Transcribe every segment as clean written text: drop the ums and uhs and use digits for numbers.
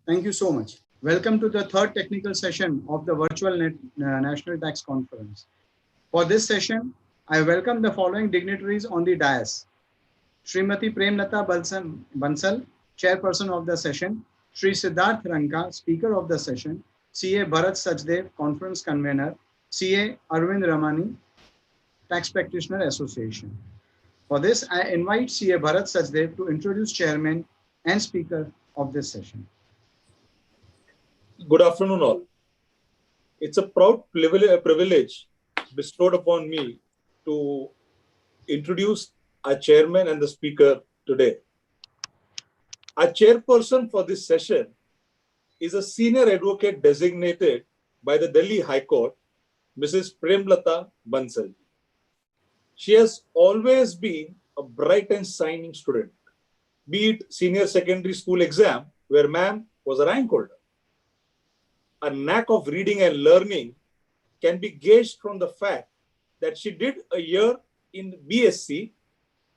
Thank you so much. Welcome to the third technical session of the virtual National Tax Conference. For this session, I welcome the following dignitaries on the dais. Srimati Premlata Bansal, Chairperson of the session, Sri Siddharth Ranka, Speaker of the session, CA Bharat Sachdev, Conference Convener, CA Arvind Ramani, Tax Practitioner Association. For this, I invite CA Bharat Sachdev to introduce Chairman and Speaker of this session. Good afternoon, all. It's a proud privilege bestowed upon me to introduce our chairman and the speaker today. Our chairperson for this session is a senior advocate designated by the Delhi High Court, Mrs. Premlata Bansal. She has always been a bright and shining student, be it senior secondary school exam, where ma'am was a rank holder. A knack of reading and learning can be gauged from the fact that she did a year in BSc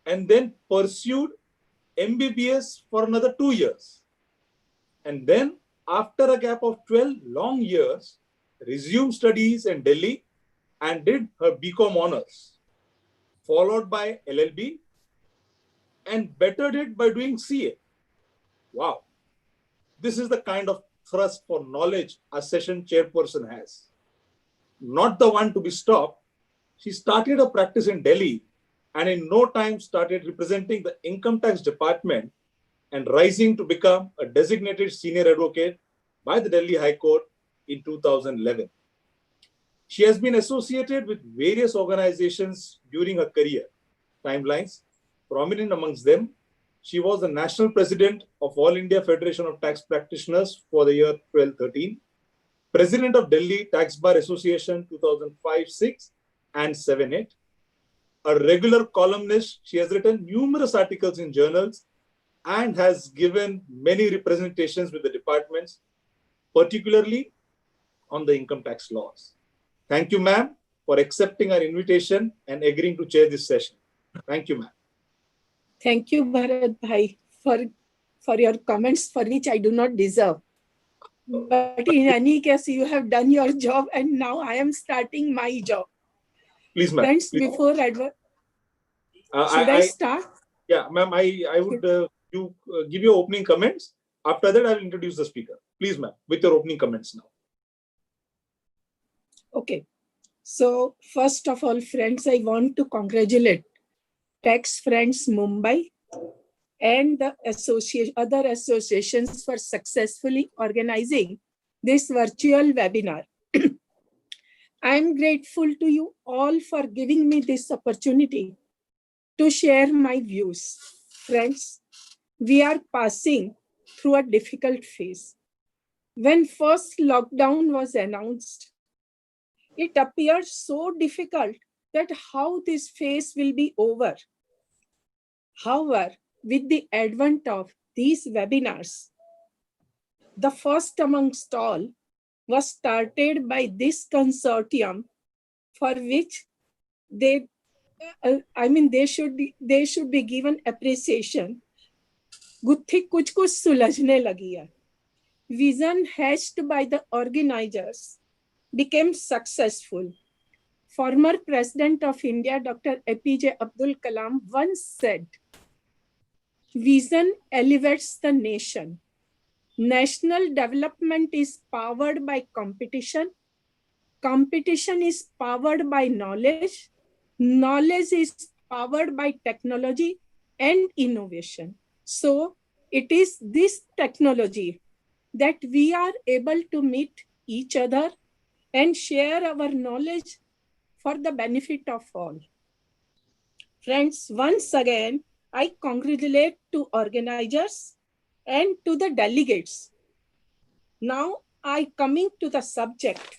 and then pursued MBBS for another 2 years. And then, after a gap of 12 long years, resumed studies in Delhi and did her BCom honors, followed by LLB, and bettered it by doing CA. Wow. This is the kind of thrust for knowledge a session chairperson has. Not the one to be stopped, she started a practice in Delhi and in no time started representing the income tax department and rising to become a designated senior advocate by the Delhi High Court in 2011. She has been associated with various organizations during her career timelines. Prominent amongst them, she was the national president of All India Federation of Tax Practitioners for the year 12-13, president of Delhi Tax Bar Association 2005-6 and 7-8. A regular columnist, she has written numerous articles in journals and has given many representations with the departments, particularly on the income tax laws. Thank you, ma'am, for accepting our invitation and agreeing to chair this session. Thank you, ma'am. Thank you, Bharat Bhai, for your comments for which I do not deserve. But in any case, you have done your job and now I am starting my job. Please, ma'am. Friends, please. before should I start? Yeah, ma'am, I would give you opening comments. After that, I will introduce the speaker. Please, ma'am, with your opening comments now. Okay. So, first of all, friends, I want to congratulate Tax Friends Mumbai and the other associations for successfully organizing this virtual webinar. I am grateful to you all for giving me this opportunity to share my views. Friends, we are passing through a difficult phase. When first lockdown was announced, it appeared so difficult that how this phase will be over. However, with the advent of these webinars, the first amongst all was started by this consortium, for which they should be given appreciation. गुत्थी कुछ कुछ सुलझने लगी है. Vision hatched by the organizers became successful. Former President of India, Dr. APJ Abdul Kalam, once said, "Vision elevates the nation. National development is powered by competition. Competition is powered by knowledge. Knowledge is powered by technology and innovation." So it is this technology that we are able to meet each other and share our knowledge for the benefit of all. Friends, once again, I congratulate to organizers and to the delegates. Now I coming to the subject.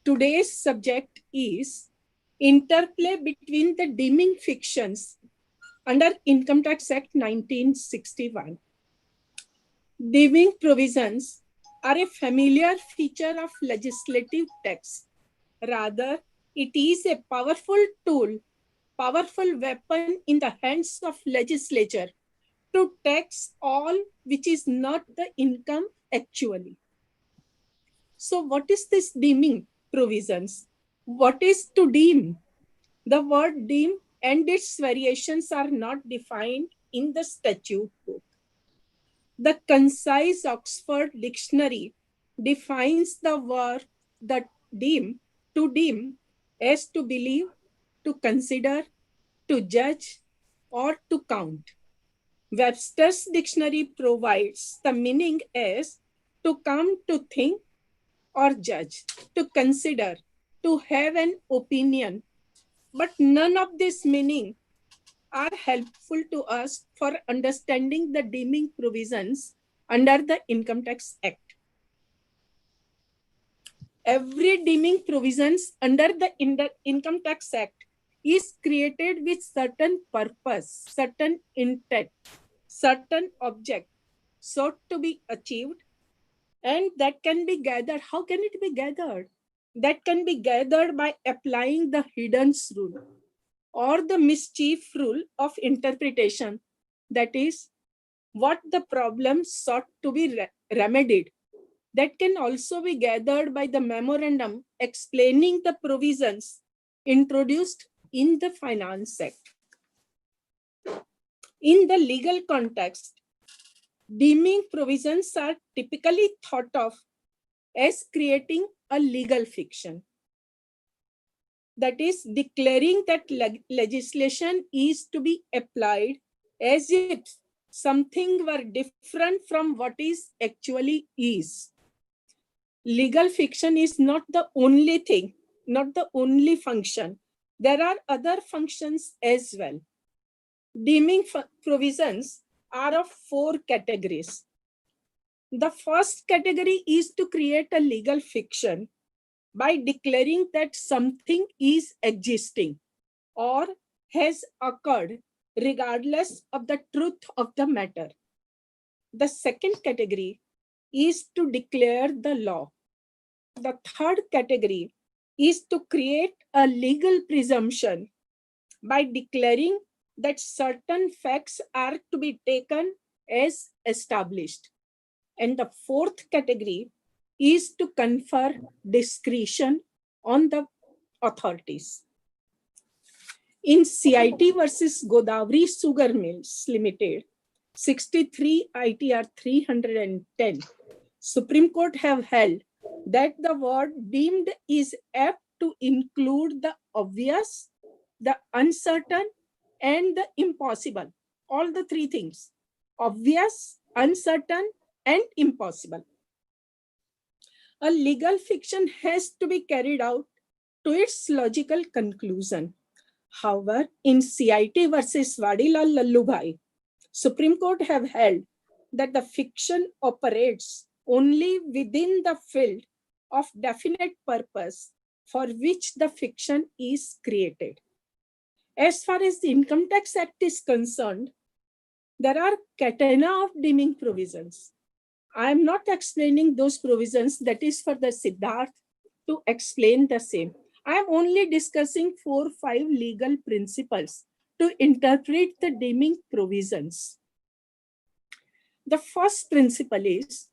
Today's subject is interplay between the deeming fictions under Income Tax Act 1961. Deeming provisions are a familiar feature of legislative text. Rather, it is a powerful tool, powerful weapon in the hands of legislature to tax all which is not the income actually. So what is this deeming provisions? What is to deem? The word deem and its variations are not defined in the statute book. The concise Oxford Dictionary defines the word that deem, to deem, as to believe, to consider, to judge, or to count. Webster's dictionary provides the meaning as to come to think or judge, to consider, to have an opinion. But none of this meaning are helpful to us for understanding the deeming provisions under the Income Tax Act. Every deeming provisions under the Income Tax Act is created with certain purpose, certain intent, certain object sought to be achieved, and that can be gathered. How can it be gathered? That can be gathered by applying the Hidden's rule or the mischief rule of interpretation. That is, what the problem sought to be remedied. That can also be gathered by the memorandum explaining the provisions introduced in the Finance Act. In the legal context, deeming provisions are typically thought of as creating a legal fiction. That is, declaring that legislation is to be applied as if something were different from what is actually is. Legal fiction is not the only thing, not the only function. There are other functions as well. Deeming provisions are of 4 categories. The first category is to create a legal fiction by declaring that something is existing or has occurred regardless of the truth of the matter. The second category is to declare the law. The third category is to create a legal presumption by declaring that certain facts are to be taken as established. And the fourth category is to confer discretion on the authorities. In CIT versus Godavari Sugar Mills Limited, 63 ITR 310, Supreme Court have held that the word deemed is apt to include the obvious, the uncertain, and the impossible. All the 3 things: obvious, uncertain, and impossible. A legal fiction has to be carried out to its logical conclusion. However, in CIT versus Vadilal Lallubhai, Supreme Court have held that the fiction operates only within the field of definite purpose for which the fiction is created. As far as the Income Tax Act is concerned, there are catena of deeming provisions. I am not explaining those provisions. That is for the Siddharth to explain the same. I am only discussing 4 or 5 legal principles to interpret the deeming provisions. The first principle is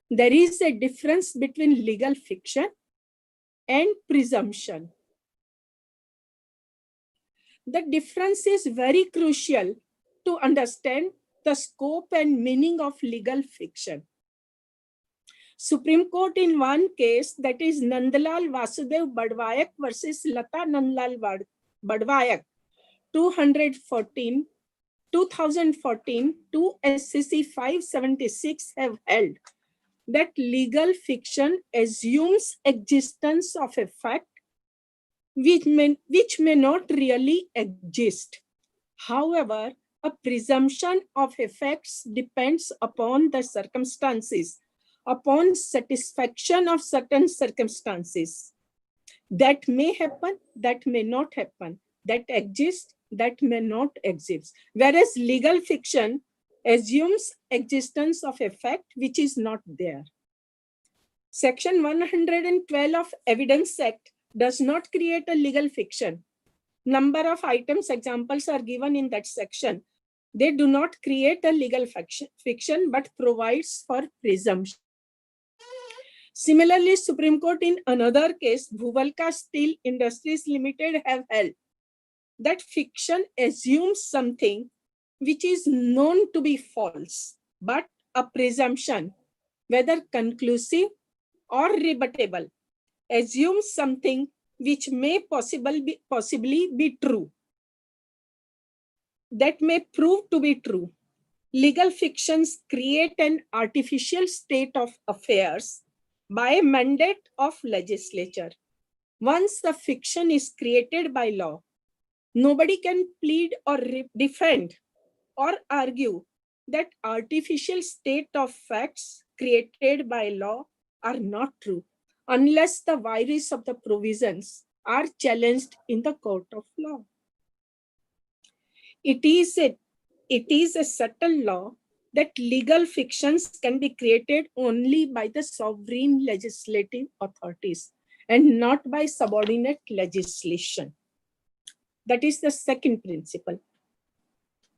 there is a difference between legal fiction and presumption. The difference is very crucial to understand the scope and meaning of legal fiction. Supreme Court in one case, that is Nandlal Vasudev Badvayak versus Lata Nandlal Badvayak, 2014, 2 SCC 576 have held that legal fiction assumes existence of a fact which may not really exist. However, a presumption of effects depends upon the circumstances, upon satisfaction of certain circumstances. That may happen, that may not happen, that exists, that may not exist. Whereas legal fiction assumes existence of a fact which is not there. Section 112 of Evidence Act does not create a legal fiction. Number of items, examples are given in that section. They do not create a legal fiction but provides for presumption. Similarly, Supreme Court in another case, Bhuvalka Steel Industries Limited, have held that fiction assumes something which is known to be false, but a presumption, whether conclusive or rebuttable, assumes something which may possibly be true, that may prove to be true. Legal fictions create an artificial state of affairs by mandate of legislature. Once the fiction is created by law, nobody can plead or defend or argue that artificial state of facts created by law are not true unless the virus of the provisions are challenged in the court of law. It is a subtle law that legal fictions can be created only by the sovereign legislative authorities and not by subordinate legislation. That is the second principle.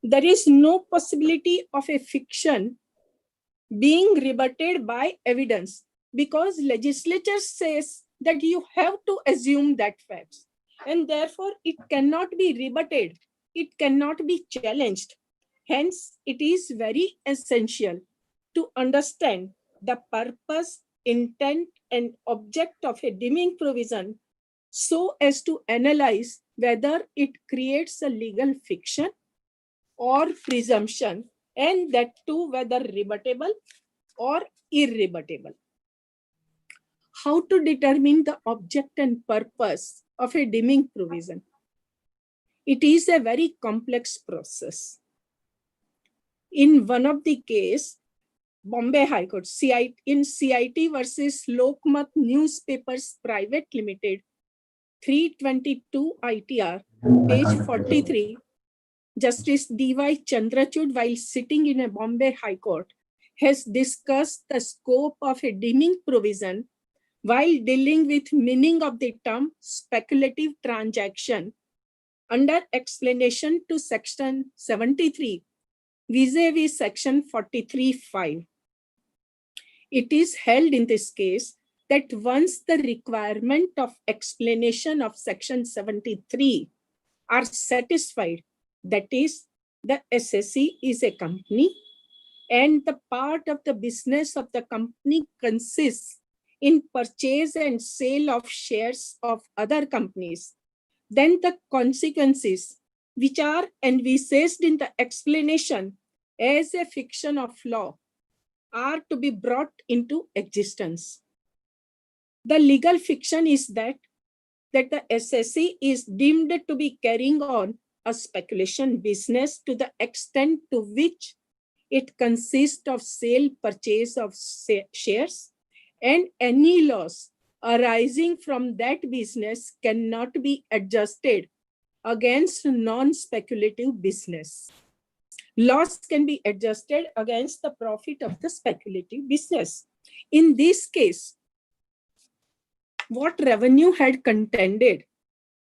There is no possibility of a fiction being rebutted by evidence because legislature says that you have to assume that facts, and therefore it cannot be rebutted. It cannot be challenged. Hence, it is very essential to understand the purpose, intent, and object of a deeming provision so as to analyze whether it creates a legal fiction or presumption, and that too whether rebuttable or irrebuttable. How to determine the object and purpose of a deeming provision? It is a very complex process. In one of the case, Bombay High Court, in CIT versus Lokmat Newspapers Private Limited, 322 ITR, page 43, Justice D.Y. Chandrachud, while sitting in a Bombay High Court, has discussed the scope of a deeming provision while dealing with meaning of the term speculative transaction under explanation to section 73 vis-a-vis section 43.5. It is held in this case that once the requirement of explanation of section 73 are satisfied, that is, the SSE is a company and the part of the business of the company consists in purchase and sale of shares of other companies, then the consequences which are envisaged in the explanation as a fiction of law are to be brought into existence. The legal fiction is that the SSE is deemed to be carrying on a speculation business to the extent to which it consists of sale, purchase of shares, and any loss arising from that business cannot be adjusted against non-speculative business. Loss can be adjusted against the profit of the speculative business. In this case, what revenue had contended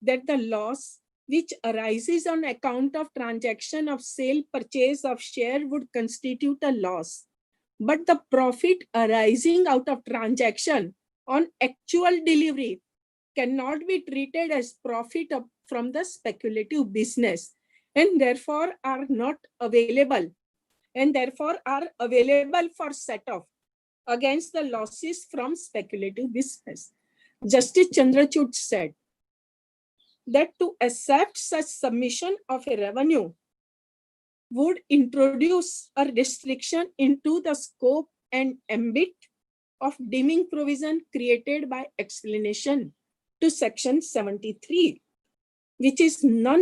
that the loss which arises on account of transaction of sale, purchase of share would constitute a loss, but the profit arising out of transaction on actual delivery cannot be treated as profit from the speculative business and therefore are not available for set-off against the losses from speculative business. Justice Chandrachud said that to accept such submission of a revenue would introduce a restriction into the scope and ambit of deeming provision created by explanation to section 73, which is not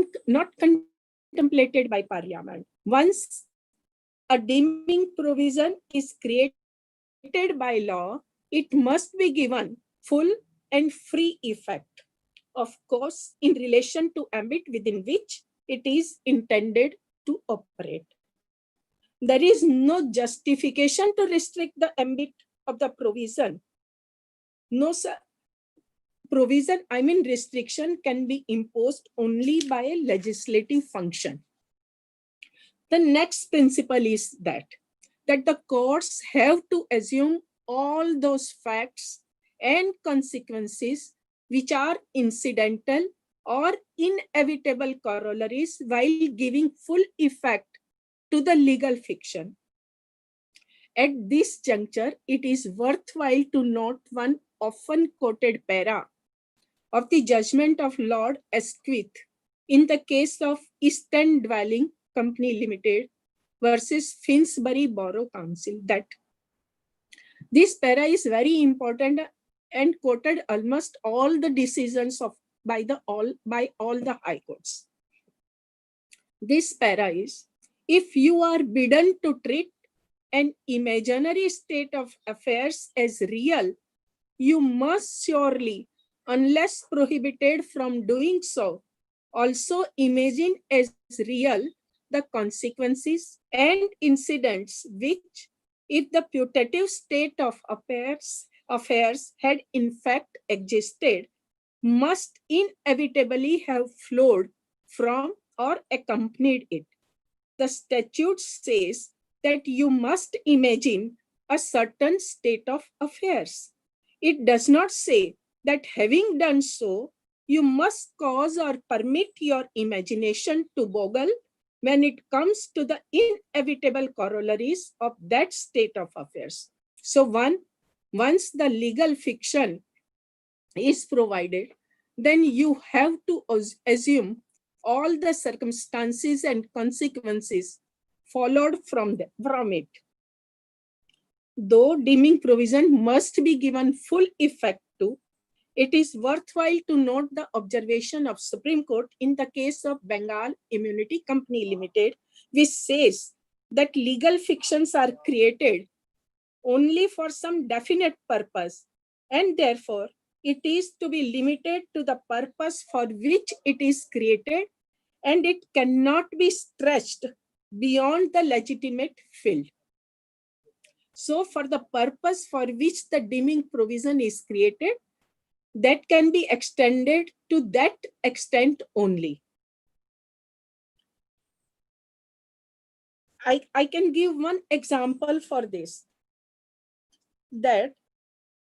contemplated by Parliament. Once a deeming provision is created by law, it must be given full and free effect, of course, in relation to ambit within which it is intended to operate. There is no justification to restrict the ambit of the provision. No restriction can be imposed only by a legislative function. The next principle is that the courts have to assume all those facts and consequences which are incidental or inevitable corollaries while giving full effect to the legal fiction. At this juncture, it is worthwhile to note one often quoted para of the judgment of Lord Asquith in the case of East End Dwelling Company Limited versus Finsbury Borough Council, that this para is very important and quoted almost all the decisions of by all the high courts. This para is, if you are bidden to treat an imaginary state of affairs as real, you must surely, unless prohibited from doing so, also imagine as real the consequences and incidents which, if the putative state of affairs had in fact existed, must inevitably have flowed from or accompanied it. The statute says that you must imagine a certain state of affairs. It does not say that having done so, you must cause or permit your imagination to boggle when it comes to the inevitable corollaries of that state of affairs. So once the legal fiction is provided, then you have to assume all the circumstances and consequences followed from it. Though deeming provision must be given full effect to, it is worthwhile to note the observation of Supreme Court in the case of Bengal Immunity Company Limited, which says that legal fictions are created only for some definite purpose, and therefore it is to be limited to the purpose for which it is created, and it cannot be stretched beyond the legitimate field. So for the purpose for which the deeming provision is created, that can be extended to that extent only. I can give one example for this, that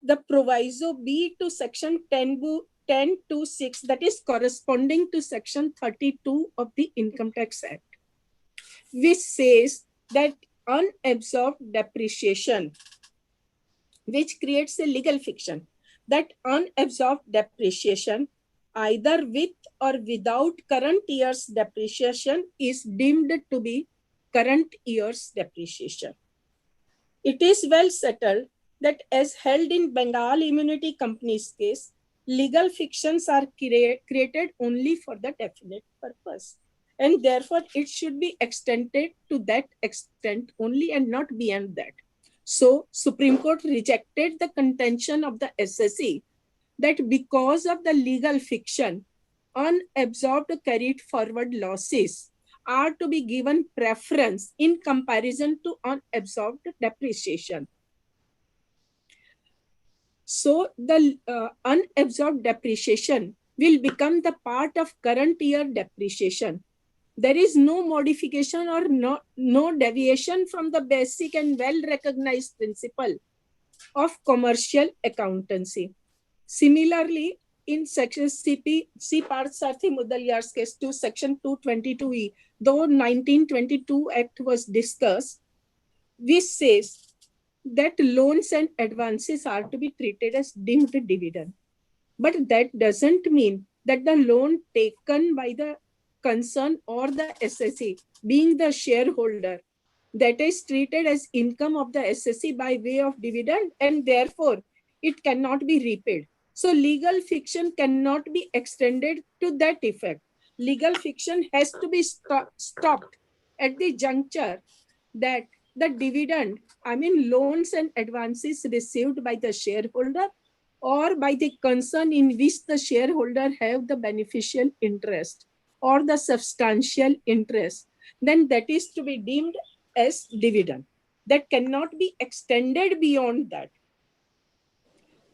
the proviso B to section 10(2)(6), that is corresponding to section 32 of the Income Tax Act, which says that unabsorbed depreciation, which creates a legal fiction, that unabsorbed depreciation, either with or without current year's depreciation, is deemed to be current year's depreciation. It is well settled that, as held in Bengal Immunity Company's case, legal fictions are created only for the definite purpose, and therefore it should be extended to that extent only and not beyond that. So Supreme Court rejected the contention of the SSE that because of the legal fiction, unabsorbed carried forward losses are to be given preference in comparison to unabsorbed depreciation. So the unabsorbed depreciation will become the part of current year depreciation. There is no modification or no deviation from the basic and well-recognized principle of commercial accountancy. Similarly, in section C. Parthasarathy Mudaliar's case to section 222E, though 1922 Act was discussed, which says that loans and advances are to be treated as deemed dividend. But that doesn't mean that the loan taken by the concern or the SSE, being the shareholder, that is treated as income of the SSE by way of dividend, and therefore it cannot be repaid. So legal fiction cannot be extended to that effect. Legal fiction has to be stopped at the juncture that the dividend, loans and advances received by the shareholder or by the concern in which the shareholder have the beneficial interest or the substantial interest, then that is to be deemed as dividend. That cannot be extended beyond that.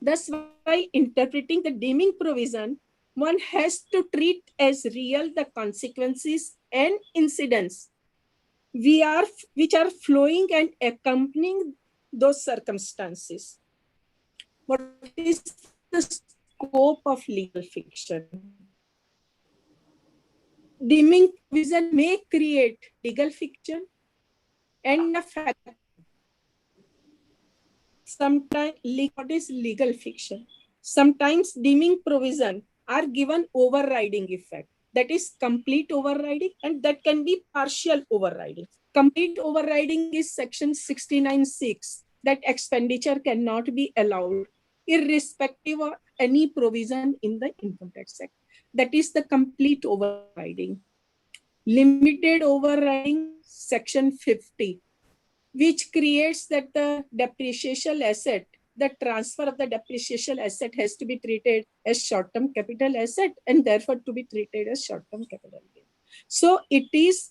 Thus, by interpreting the deeming provision, one has to treat as real the consequences and incidents which are flowing and accompanying those circumstances. What is the scope of legal fiction? Deeming provision may create legal fiction and a fact. Sometimes, what is legal fiction? Sometimes deeming provision are given overriding effect. That is complete overriding, and that can be partial overriding. Complete overriding is section 69(6), that expenditure cannot be allowed irrespective of any provision in the Income Tax Act. That is the complete overriding. Limited overriding, section 50, which creates that the depreciable asset, the transfer of the depreciable asset has to be treated as short-term capital asset and therefore to be treated as short-term capital gain. So it is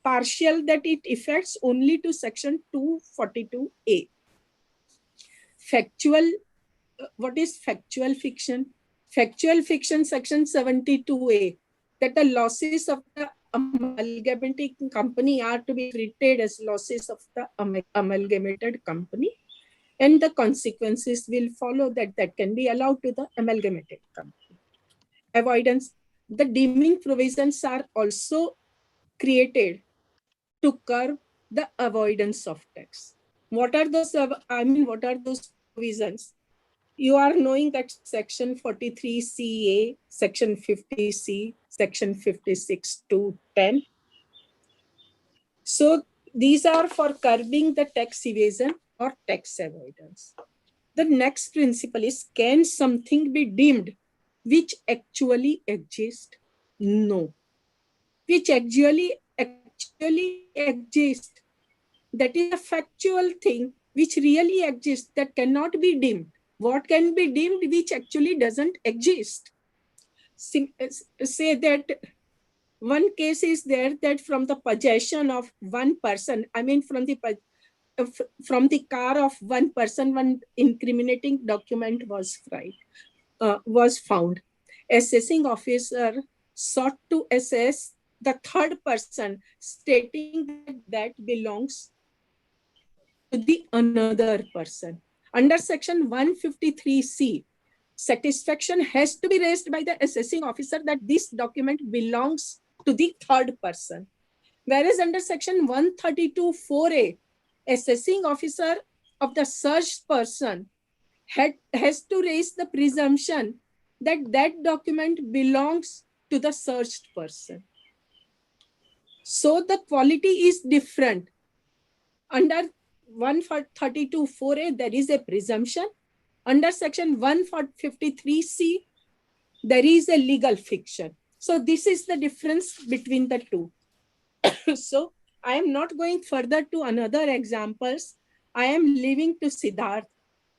partial, that it affects only to section 242A. Factual, what is factual fiction? Factual fiction, section 72A, that the losses of the amalgamating company are to be treated as losses of the amalgamated company, and the consequences will follow that can be allowed to the amalgamated company. Avoidance. The deeming provisions are also created to curb the avoidance of tax. What are those? What are those provisions? You are knowing that section 43CA, section 50C, section 56 to 10. So these are for curbing the tax evasion or tax avoidance. The next principle is, can something be deemed which actually exists? No. Which actually exists. That is a factual thing which really exists, that cannot be deemed. What can be deemed which actually doesn't exist? Say that one case is there that from the possession of one person, from the car of one person, one incriminating document was found. Assessing officer sought to assess the third person, stating that belongs to the another person. Under section 153C, satisfaction has to be raised by the assessing officer that this document belongs to the third person. Whereas under section 132(4)(a), assessing officer of the searched person has to raise the presumption that that document belongs to the searched person. So the quality is different. Under 132(4)(a), there is a presumption. Under section 153C, there is a legal fiction. So this is the difference between the two. So I am not going further to another examples. I am leaving to Siddharth,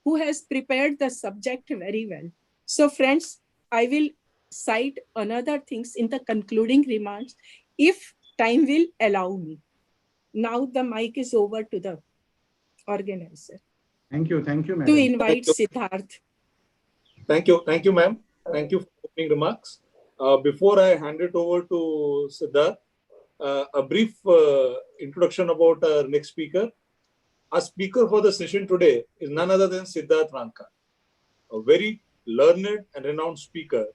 who has prepared the subject very well. So friends, I will cite another things in the concluding remarks if time will allow me. Now the mic is over to the organizer. Thank you, madam. To invite Siddharth. Thank you, ma'am. Thank you for opening remarks. Before I hand it over to Siddharth, a brief introduction about our next speaker. Our speaker for the session today is none other than Siddharth Ranka, a very learned and renowned speaker.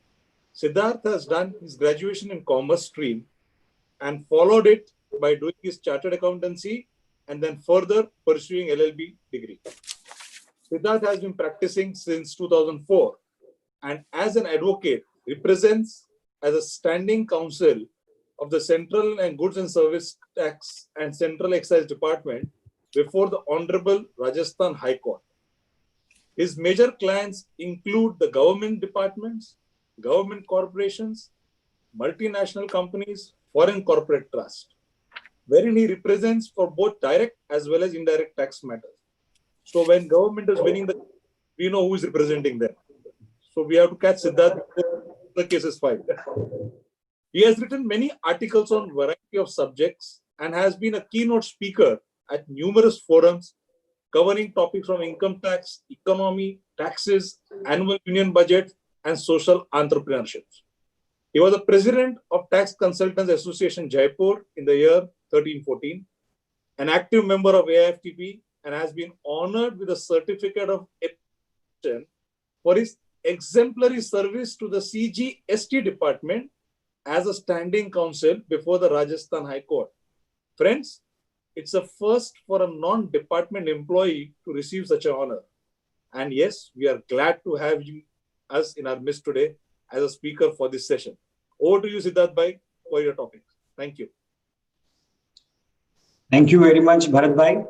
Siddharth has done his graduation in commerce stream and followed it by doing his chartered accountancy and then further pursuing LLB degree. Siddharth has been practicing since 2004 and as an advocate represents as a standing counsel of the Central and Goods and Service Tax and Central Excise Department before the Honorable Rajasthan High Court. His major clients include the government departments, government corporations, multinational companies, foreign corporate trust, wherein he represents for both direct as well as indirect tax matters. So when government is winning, we know who is representing them. So we have to catch Siddharth before the case is filed. He has written many articles on a variety of subjects and has been a keynote speaker at numerous forums covering topics from income tax, economy, taxes, annual union budget, and social entrepreneurship. He was the president of Tax Consultants Association Jaipur in the year 1314 an active member of AIFTP, and has been honored with a certificate of appreciation for his exemplary service to the CGST department as a standing counsel before the Rajasthan High Court. Friends, it's a first for a non-department employee to receive such an honor. And yes, we are glad to have us in our midst today as a speaker for this session. Over to you, Siddharth Bhai, for your topic. Thank you. Thank you very much, Bharat Bhai.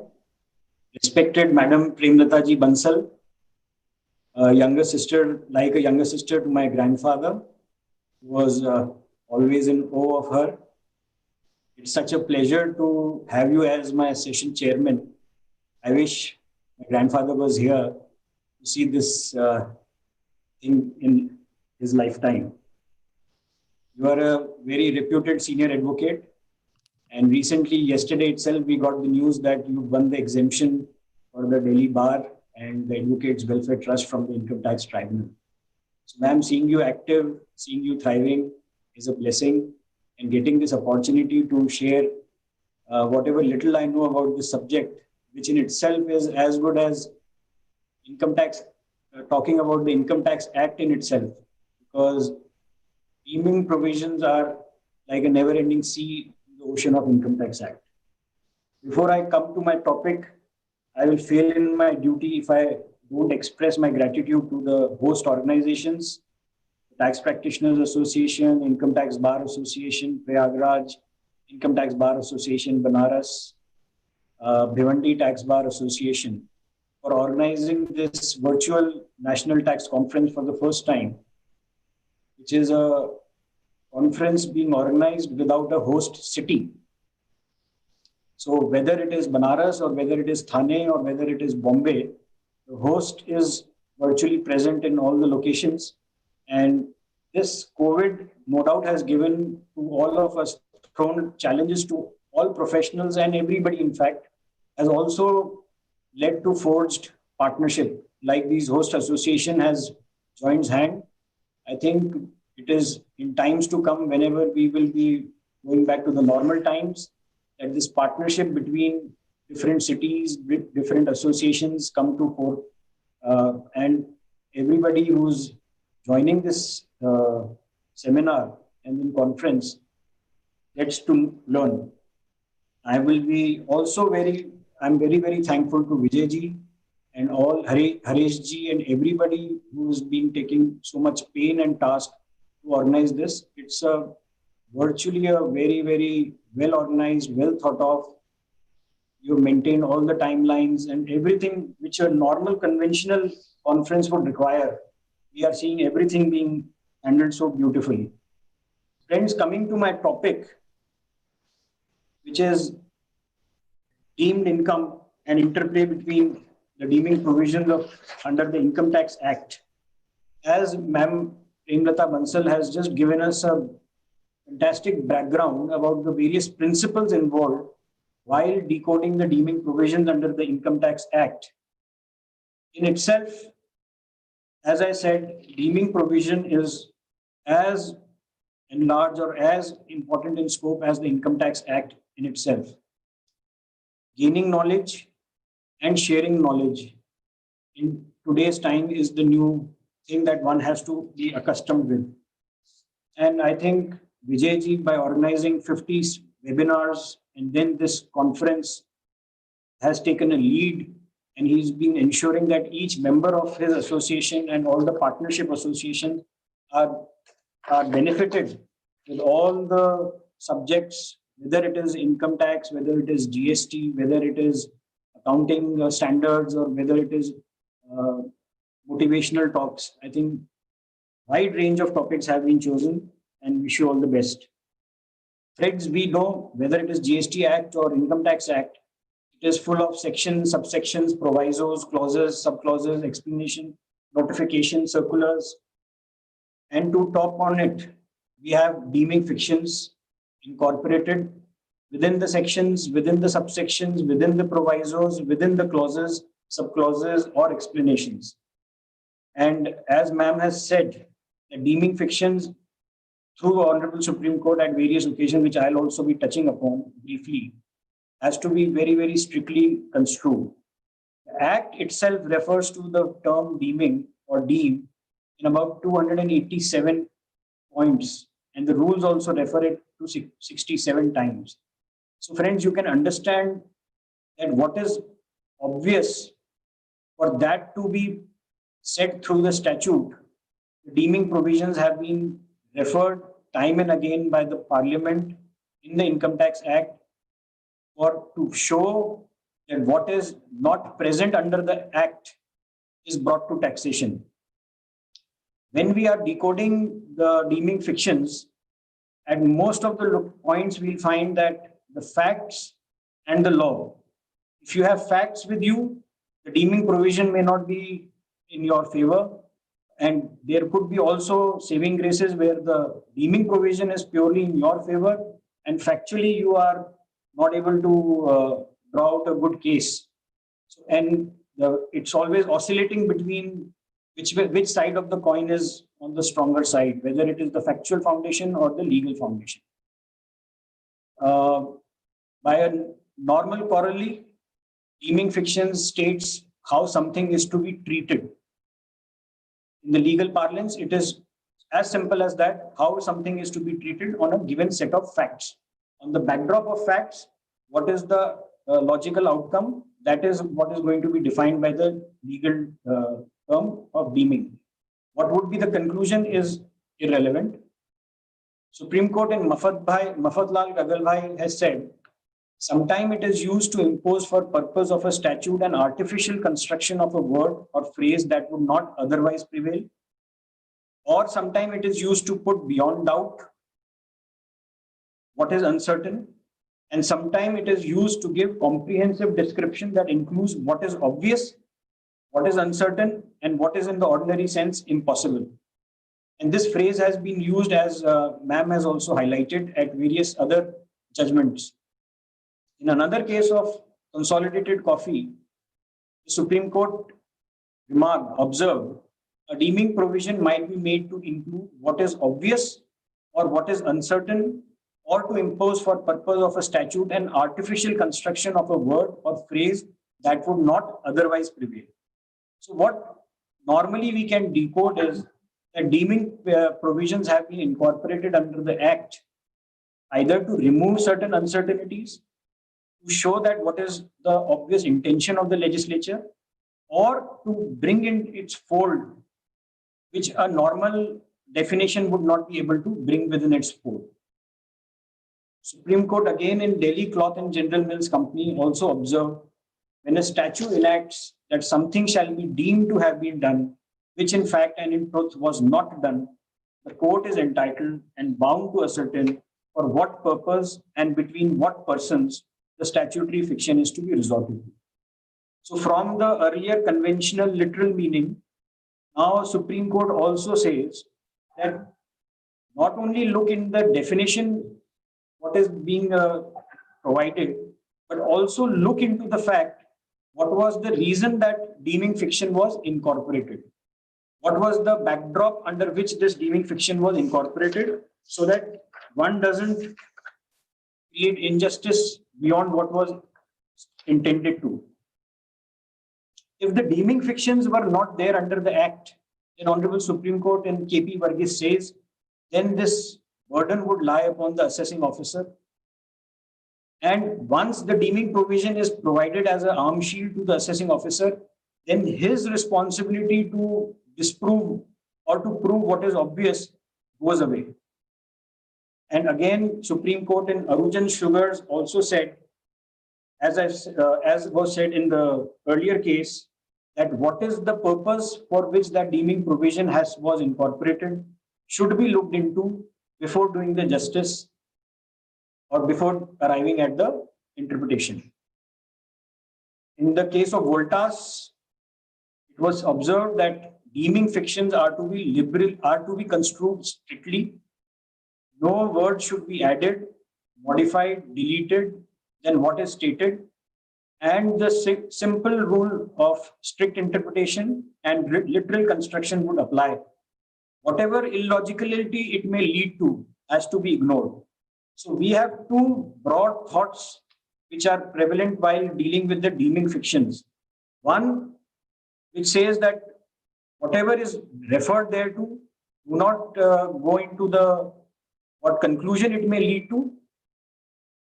Respected Madam Premlata ji Bansal, a younger sister to my grandfather, who was always in awe of her. It's such a pleasure to have you as my session chairman. I wish my grandfather was here to see this thing in his lifetime. You are a very reputed senior advocate. And recently, yesterday itself, we got the news that you won the exemption for the Delhi Bar and the Advocates Welfare Trust from the Income Tax Tribunal. So, ma'am, seeing you active, seeing you thriving is a blessing. And getting this opportunity to share whatever little I know about this subject, which in itself is as good as income tax, talking about the Income Tax Act in itself, because deeming provisions are like a never-ending sea in the ocean of Income Tax Act. Before I come to my topic, I will fail in my duty if I don't express my gratitude to the host organizations, Tax Practitioners Association, Income Tax Bar Association, Prayagraj, Income Tax Bar Association, Banaras, Bhiwandi Tax Bar Association, for organizing this virtual National Tax Conference for the first time, which is a conference being organized without a host city. So whether it is Banaras or whether it is Thane or whether it is Bombay, the host is virtually present in all the locations. And this COVID, no doubt, has given to all of us, thrown challenges to all professionals and everybody, in fact, has also led to forged partnership. Like these host association has joined hand. I think it is in times to come, whenever we will be going back to the normal times, that this partnership between different cities, different associations come to fore, and everybody who's joining this seminar and in conference gets to learn. I'm very, very thankful to Vijay ji and all Haresh ji and everybody who's been taking so much pain and task to organize this. It's virtually a very, very well organized, well thought of. You maintain all the timelines and everything which a normal conventional conference would require. We are seeing everything being handled so beautifully. Friends, coming to my topic, which is deemed income and interplay between the deeming provisions of under the Income Tax Act. As Ma'am Premlata Bansal has just given us a fantastic background about the various principles involved while decoding the deeming provisions under the Income Tax Act. In itself, as I said, deeming provision is as enlarged or as important in scope as the Income Tax Act in itself. Gaining knowledge and sharing knowledge in today's time is the new thing that one has to be accustomed with. And I think Vijay ji, by organizing 50 webinars and then this conference, has taken a lead, and he's been ensuring that each member of his association and all the partnership associations are benefited with all the subjects, whether it is income tax, whether it is GST, whether it is accounting standards, or whether it is motivational talks. I think wide range of topics have been chosen, and wish you all the best. Friends, we know whether it is GST Act or Income Tax Act, it is full of sections, subsections, provisos, clauses, subclauses, explanation, notification, circulars. And to top on it, we have deeming fictions incorporated within the sections, within the subsections, within the provisos, within the clauses, subclauses, or explanations. And as ma'am has said, the deeming fictions through Honorable Supreme Court at various occasions, which I'll also be touching upon briefly, has to be very, very strictly construed. The Act itself refers to the term deeming or deem in about 287 points, and the rules also refer it to 67 times. So friends, you can understand that what is obvious, for that to be said through the statute, the deeming provisions have been referred time and again by the Parliament in the Income Tax Act, or to show that what is not present under the Act is brought to taxation. When we are decoding the deeming fictions, at most of the points we'll find that the facts and the law. If you have facts with you, the deeming provision may not be in your favor, and there could be also saving graces where the deeming provision is purely in your favor, and factually you are not able to draw out a good case. So, and it's always oscillating between which side of the coin is on the stronger side, whether it is the factual foundation or the legal foundation. By a normal corollary, deeming fiction states how something is to be treated. In the legal parlance, it is as simple as that, how something is to be treated on a given set of facts. On the backdrop of facts, what is the logical outcome? That is what is going to be defined by the legal term of deeming. What would be the conclusion is irrelevant. Supreme Court in Mafatlal Gagalbhai has said, sometime it is used to impose for purpose of a statute an artificial construction of a word or phrase that would not otherwise prevail, or sometime it is used to put beyond doubt what is uncertain, and sometime it is used to give comprehensive description that includes what is obvious, what is uncertain, and what is in the ordinary sense impossible. And this phrase has been used, as ma'am has also highlighted, at various other judgments. In another case of Consolidated Coffee, the Supreme Court observed a deeming provision might be made to include what is obvious or what is uncertain, or to impose for purpose of a statute an artificial construction of a word or phrase that would not otherwise prevail. So what normally we can decode is that deeming provisions have been incorporated under the Act either to remove certain uncertainties, to show that what is the obvious intention of the legislature, or to bring in its fold, which a normal definition would not be able to bring within its fold. Supreme Court again in Delhi Cloth and General Mills Company also observed, when a statute enacts that something shall be deemed to have been done, which in fact and in truth was not done, the court is entitled and bound to ascertain for what purpose and between what persons the statutory fiction is to be resorted to. So from the earlier conventional literal meaning, now Supreme Court also says that not only look in the definition what is being provided, but also look into the fact what was the reason that deeming fiction was incorporated. What was the backdrop under which this deeming fiction was incorporated, so that one doesn't create injustice beyond what was intended to. If the deeming fictions were not there under the Act, then Honorable Supreme Court and KP Varghese says, then this burden would lie upon the assessing officer. And once the deeming provision is provided as an arm shield to the assessing officer, then his responsibility to disprove or to prove what is obvious goes away. And again, Supreme Court in Arujan Sugars also said, as was said in the earlier case, that what is the purpose for which that deeming provision was incorporated should be looked into before doing the justice or before arriving at the interpretation. In the case of Voltas, it was observed that deeming fictions are to be construed strictly. No word should be added, modified, deleted than what is stated, and the simple rule of strict interpretation and literal construction would apply. Whatever illogicality it may lead to has to be ignored. So we have two broad thoughts which are prevalent while dealing with the deeming fictions. One, which says that whatever is referred there to, do not go into the what conclusion it may lead to.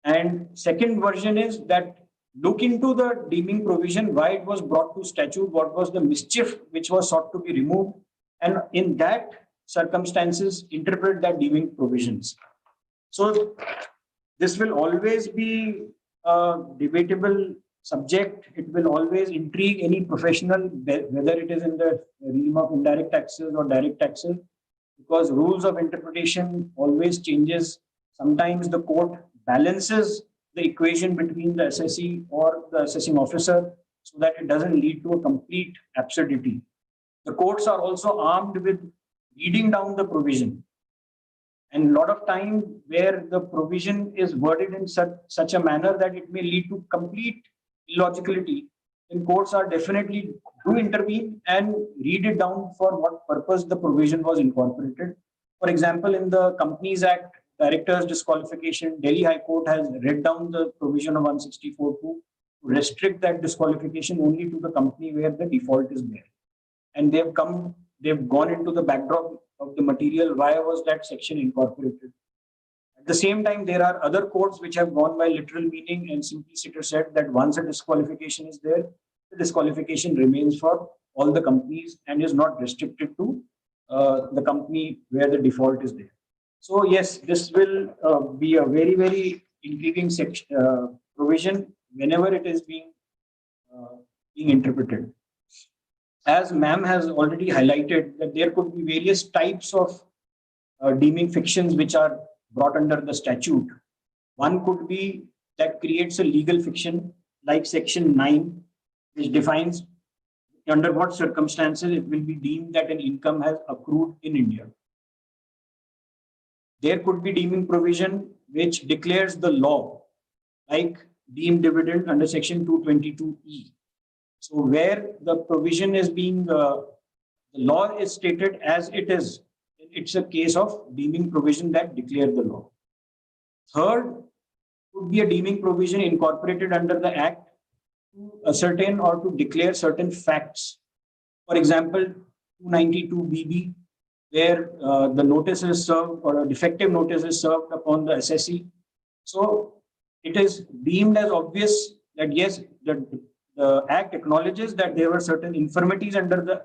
And second version is that look into the deeming provision, why it was brought to statute, what was the mischief which was sought to be removed, and in that circumstances interpret that deeming provisions. So this will always be a debatable subject. It will always intrigue any professional, whether it is in the realm of indirect taxes or direct taxes, because rules of interpretation always changes. Sometimes the court balances the equation between the assessee or the assessing officer so that it doesn't lead to a complete absurdity. The courts are also armed with reading down the provision. And a lot of time where the provision is worded in such a manner that it may lead to complete illogicality, then courts are definitely do intervene and read it down for what purpose the provision was incorporated. For example, in the Companies Act, director's disqualification, Delhi High Court has read down the provision of 164(2) to restrict that disqualification only to the company where the default is there. And they've gone into the backdrop of the material, why was that section incorporated? At the same time, there are other courts which have gone by literal meaning and simply said that once a disqualification is there, the disqualification remains for all the companies and is not restricted to the company where the default is there. So yes, this will be a very, very intriguing provision whenever it is being interpreted. As ma'am has already highlighted, that there could be various types of deeming fictions which are brought under the statute. One could be that creates a legal fiction like section 9, which defines under what circumstances it will be deemed that an income has accrued in India. There could be deeming provision which declares the law, like deemed dividend under section 222E. So where the provision is being, the law is stated as it is, it's a case of deeming provision that declares the law. Third would be a deeming provision incorporated under the Act to ascertain or to declare certain facts. For example, 292BB, where the notice is served or a defective notice is served upon the assessee. So it is deemed as obvious that yes, the Act acknowledges that there were certain infirmities under the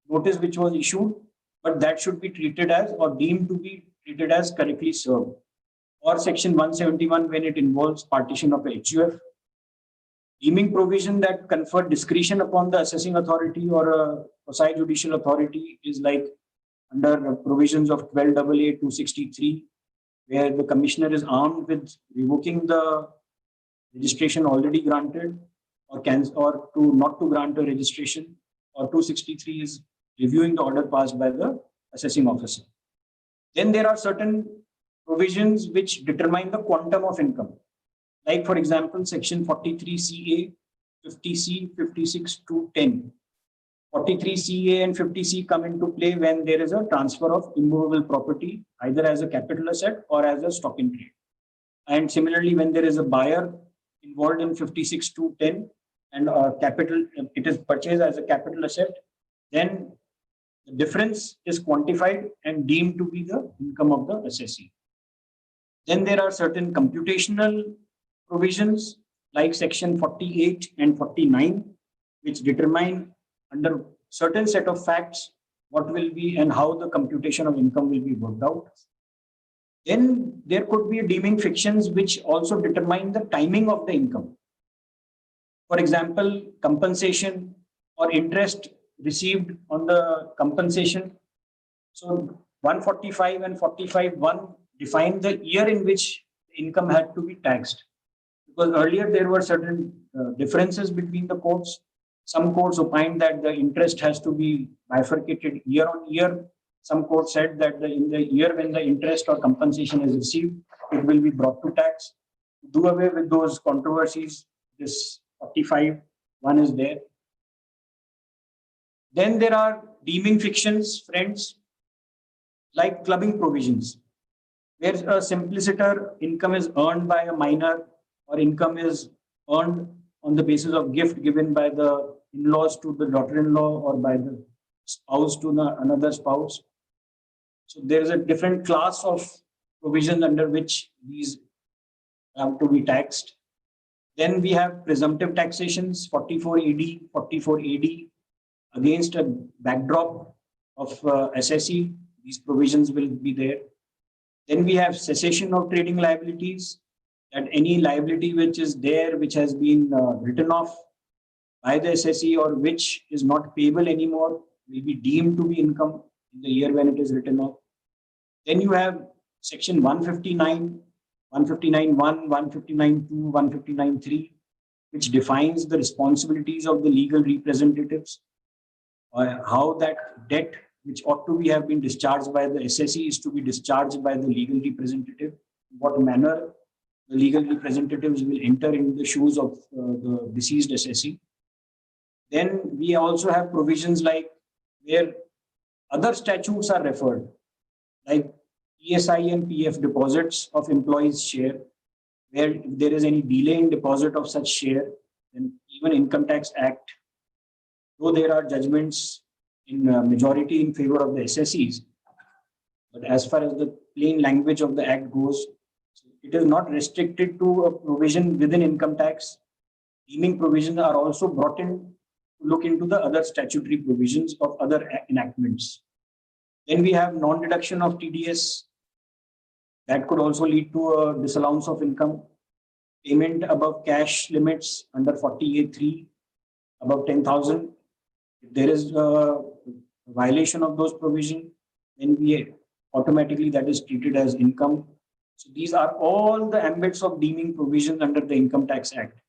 notice which was issued, but that should be treated as or deemed to be treated as correctly served. Or section 171 when it involves partition of a HUF. Deeming provision that confer discretion upon the assessing authority or a quasi-judicial authority is like under provisions of 12AA-263, where the commissioner is armed with revoking the registration already granted or to not to grant a registration, or 263 is reviewing the order passed by the assessing officer. Then there are certain provisions which determine the quantum of income. Like for example, section 43CA, 50C, 56 to 10. 43CA and 50C come into play when there is a transfer of immovable property, either as a capital asset or as a stock in trade. And similarly, when there is a buyer involved in 56 to 10 and capital, it is purchased as a capital asset, then the difference is quantified and deemed to be the income of the assessee. Then there are certain computational provisions like section 48 and 49, which determine under certain set of facts what will be and how the computation of income will be worked out. Then there could be deeming fictions which also determine the timing of the income. For example, compensation or interest received on the compensation. So 145 and 45(1) define the year in which the income had to be taxed. Because earlier there were certain differences between the courts. Some courts opined that the interest has to be bifurcated year on year. Some courts said that in the year when the interest or compensation is received, it will be brought to tax. To do away with those controversies, this 45(1) is there. Then there are deeming fictions, friends, like clubbing provisions, where a simpliciter income is earned by a minor or income is earned on the basis of gift given by the in-laws to the daughter-in-law or by the spouse to another spouse. So there is a different class of provision under which these have to be taxed. Then we have presumptive taxations, 44AD, 44AD, against a backdrop of SSE. These provisions will be there. Then we have cessation of trading liabilities, that any liability which is there, which has been written off by the SSE or which is not payable anymore, will be deemed to be income in the year when it is written off. Then you have section 159, 159.1, 159.2, 159.3, which defines the responsibilities of the legal representatives, how that debt which ought to be have been discharged by the SSE is to be discharged by the legal representative, what manner the legal representatives will enter into the shoes of the deceased SSE. Then we also have provisions like where other statutes are referred, like ESI and PF deposits of employees' share, where if there is any delay in deposit of such share, then even Income Tax Act, though there are judgments in majority in favor of the SSEs, but as far as the plain language of the Act goes, it is not restricted to a provision within income tax. Deeming provisions are also brought in to look into the other statutory provisions of other enactments. Then we have non-deduction of TDS. That could also lead to a disallowance of income. Payment above cash limits under 48(3), above 10,000. If there is a violation of those provisions, then we automatically that is treated as income. So these are all the ambits of deeming provisions under the Income Tax Act.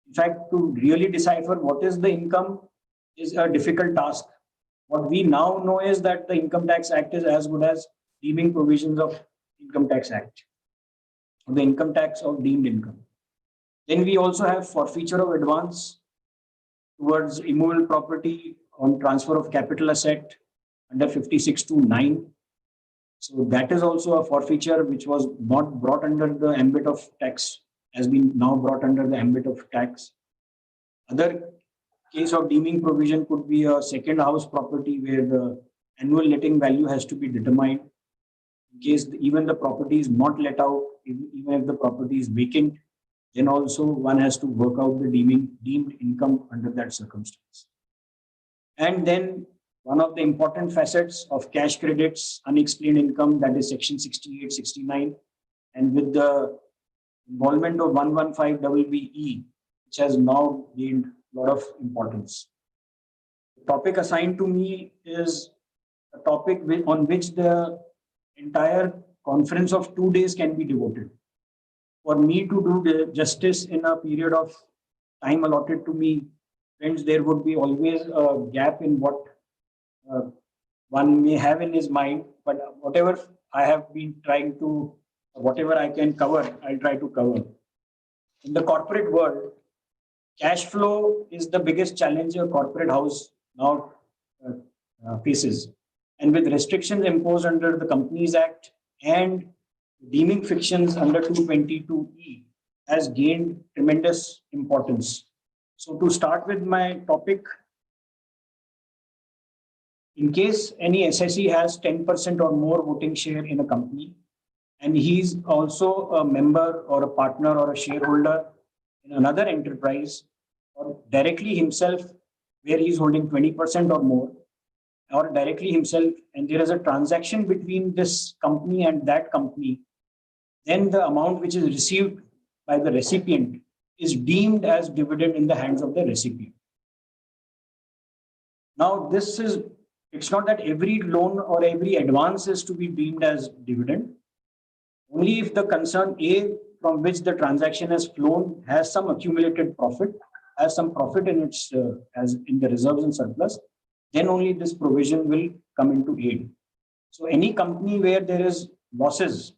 In fact, to really decipher what is the income is a difficult task. What we now know is that the Income Tax Act is as good as deeming provisions of Income Tax Act, the income tax of deemed income. Then we also have forfeiture of advance towards immovable property on transfer of capital asset under 56(2)(9). So that is also a forfeiture which was not brought under the ambit of tax, has been now brought under the ambit of tax. Other case of deeming provision could be a second house property where the annual letting value has to be determined. In case even the property is not let out, even if the property is vacant, then also one has to work out the deemed income under that circumstance. And then one of the important facets of cash credits, unexplained income, that is section 68, 69, and with the involvement of 115BBE, which has now gained a lot of importance. The topic assigned to me is a topic on which the entire conference of 2 days can be devoted. For me to do the justice in a period of time allotted to me, friends, there would be always a gap in what one may have in his mind, but whatever I have been trying to, whatever I can cover, I'll try to cover. In the corporate world, cash flow is the biggest challenge a corporate house now faces. And with restrictions imposed under the Companies Act and deeming fictions under 222E has gained tremendous importance. So to start with my topic, in case any SSE has 10% or more voting share in a company, and he's also a member or a partner or a shareholder in another enterprise, or directly himself where he's holding 20% or more, or directly himself, and there is a transaction between this company and that company, then the amount which is received by the recipient is deemed as dividend in the hands of the recipient. Now, it's not that every loan or every advance is to be deemed as dividend. Only if the concern A from which the transaction has flown has some accumulated profit, has some profit in its as in the reserves and surplus, then only this provision will come into aid. So any company where there is losses,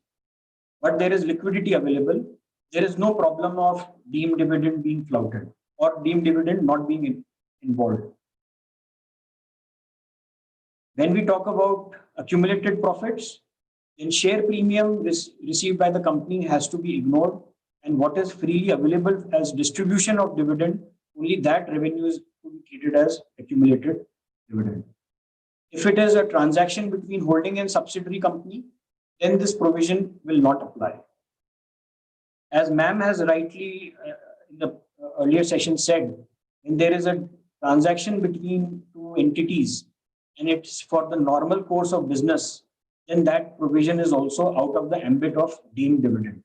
but there is liquidity available, there is no problem of deemed dividend being flouted or deemed dividend not being involved. When we talk about accumulated profits, then share premium received by the company has to be ignored, and what is freely available as distribution of dividend, only that revenue is to be treated as accumulated dividend. If it is a transaction between holding and subsidiary company, then this provision will not apply. As ma'am has rightly in the earlier session said, when there is a transaction between two entities and it's for the normal course of business, then that provision is also out of the ambit of deemed dividend.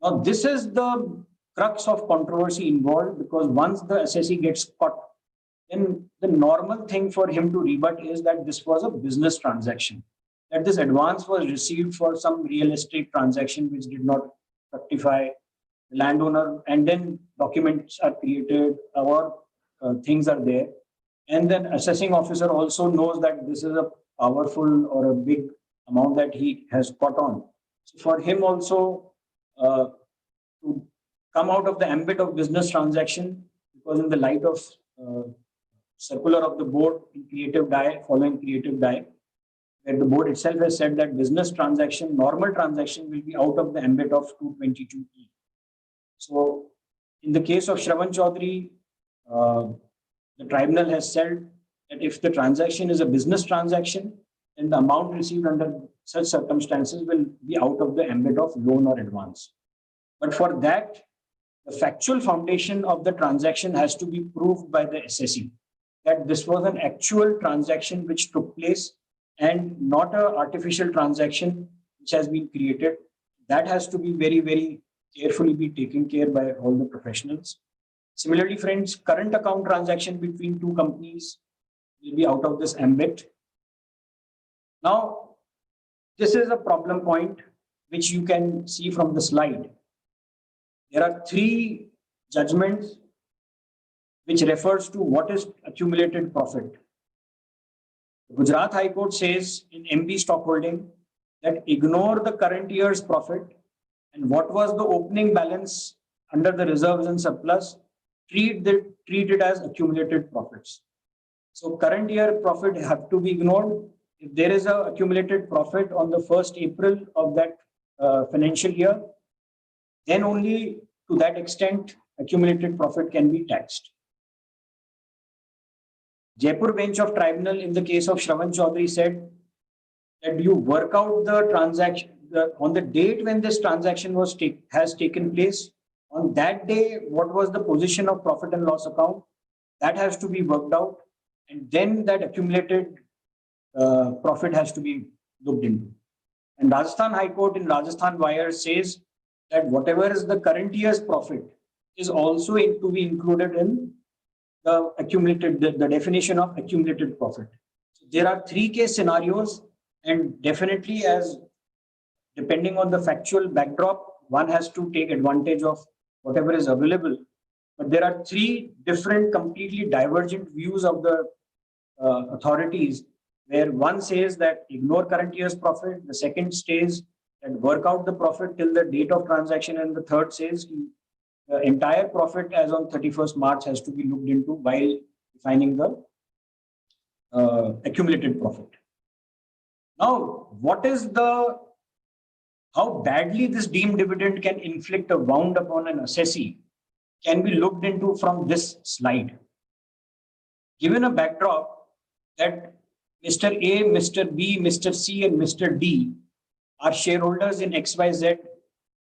Now, this is the crux of controversy involved, because once the assessee gets caught, then the normal thing for him to rebut is that this was a business transaction, that this advance was received for some real estate transaction which did not fructify the landowner, and then documents are created or things are there. And then assessing officer also knows that this is a powerful or a big amount that he has caught on. So for him also to come out of the ambit of business transaction, because in the light of circular of the board in creative die, following creative die, where the board itself has said that business transaction, normal transaction will be out of the ambit of 222E. So in the case of Shravan Chaudhary, the tribunal has said that if the transaction is a business transaction, then the amount received under such circumstances will be out of the ambit of loan or advance. But for that, the factual foundation of the transaction has to be proved by the assessee, that this was an actual transaction which took place and not an artificial transaction which has been created. That has to be very, very carefully be taken care by all the professionals. Similarly, friends, current account transaction between two companies will be out of this ambit. Now, this is a problem point which you can see from the slide. There are three judgments which refers to what is accumulated profit. The Gujarat High Court says in MB stock holding that ignore the current year's profit and what was the opening balance under the reserves and surplus, treat it as accumulated profits. So current year profit have to be ignored. If there is a accumulated profit on the 1st April of that financial year, then only to that extent accumulated profit can be taxed. Jaipur bench of tribunal in the case of Shravan Chaudhary said that you work out the transaction on the date when this transaction has taken place. On that day, what was the position of profit and loss account? That has to be worked out, and then that accumulated profit has to be looked into. And Rajasthan High Court in Rajasthan Wire says that whatever is the current year's profit is also to be included in the accumulated, the definition of accumulated profit. So there are three case scenarios, and definitely, as depending on the factual backdrop, one has to take advantage of whatever is available. But there are three different, completely divergent views of the authorities, where one says that ignore current year's profit, the second says that work out the profit till the date of transaction, and the third says the entire profit as on 31st March has to be looked into while defining the accumulated profit. Now, how badly this deemed dividend can inflict a wound upon an assessee can be looked into from this slide. Given a backdrop that Mr. A, Mr. B, Mr. C, and Mr. D are shareholders in XYZ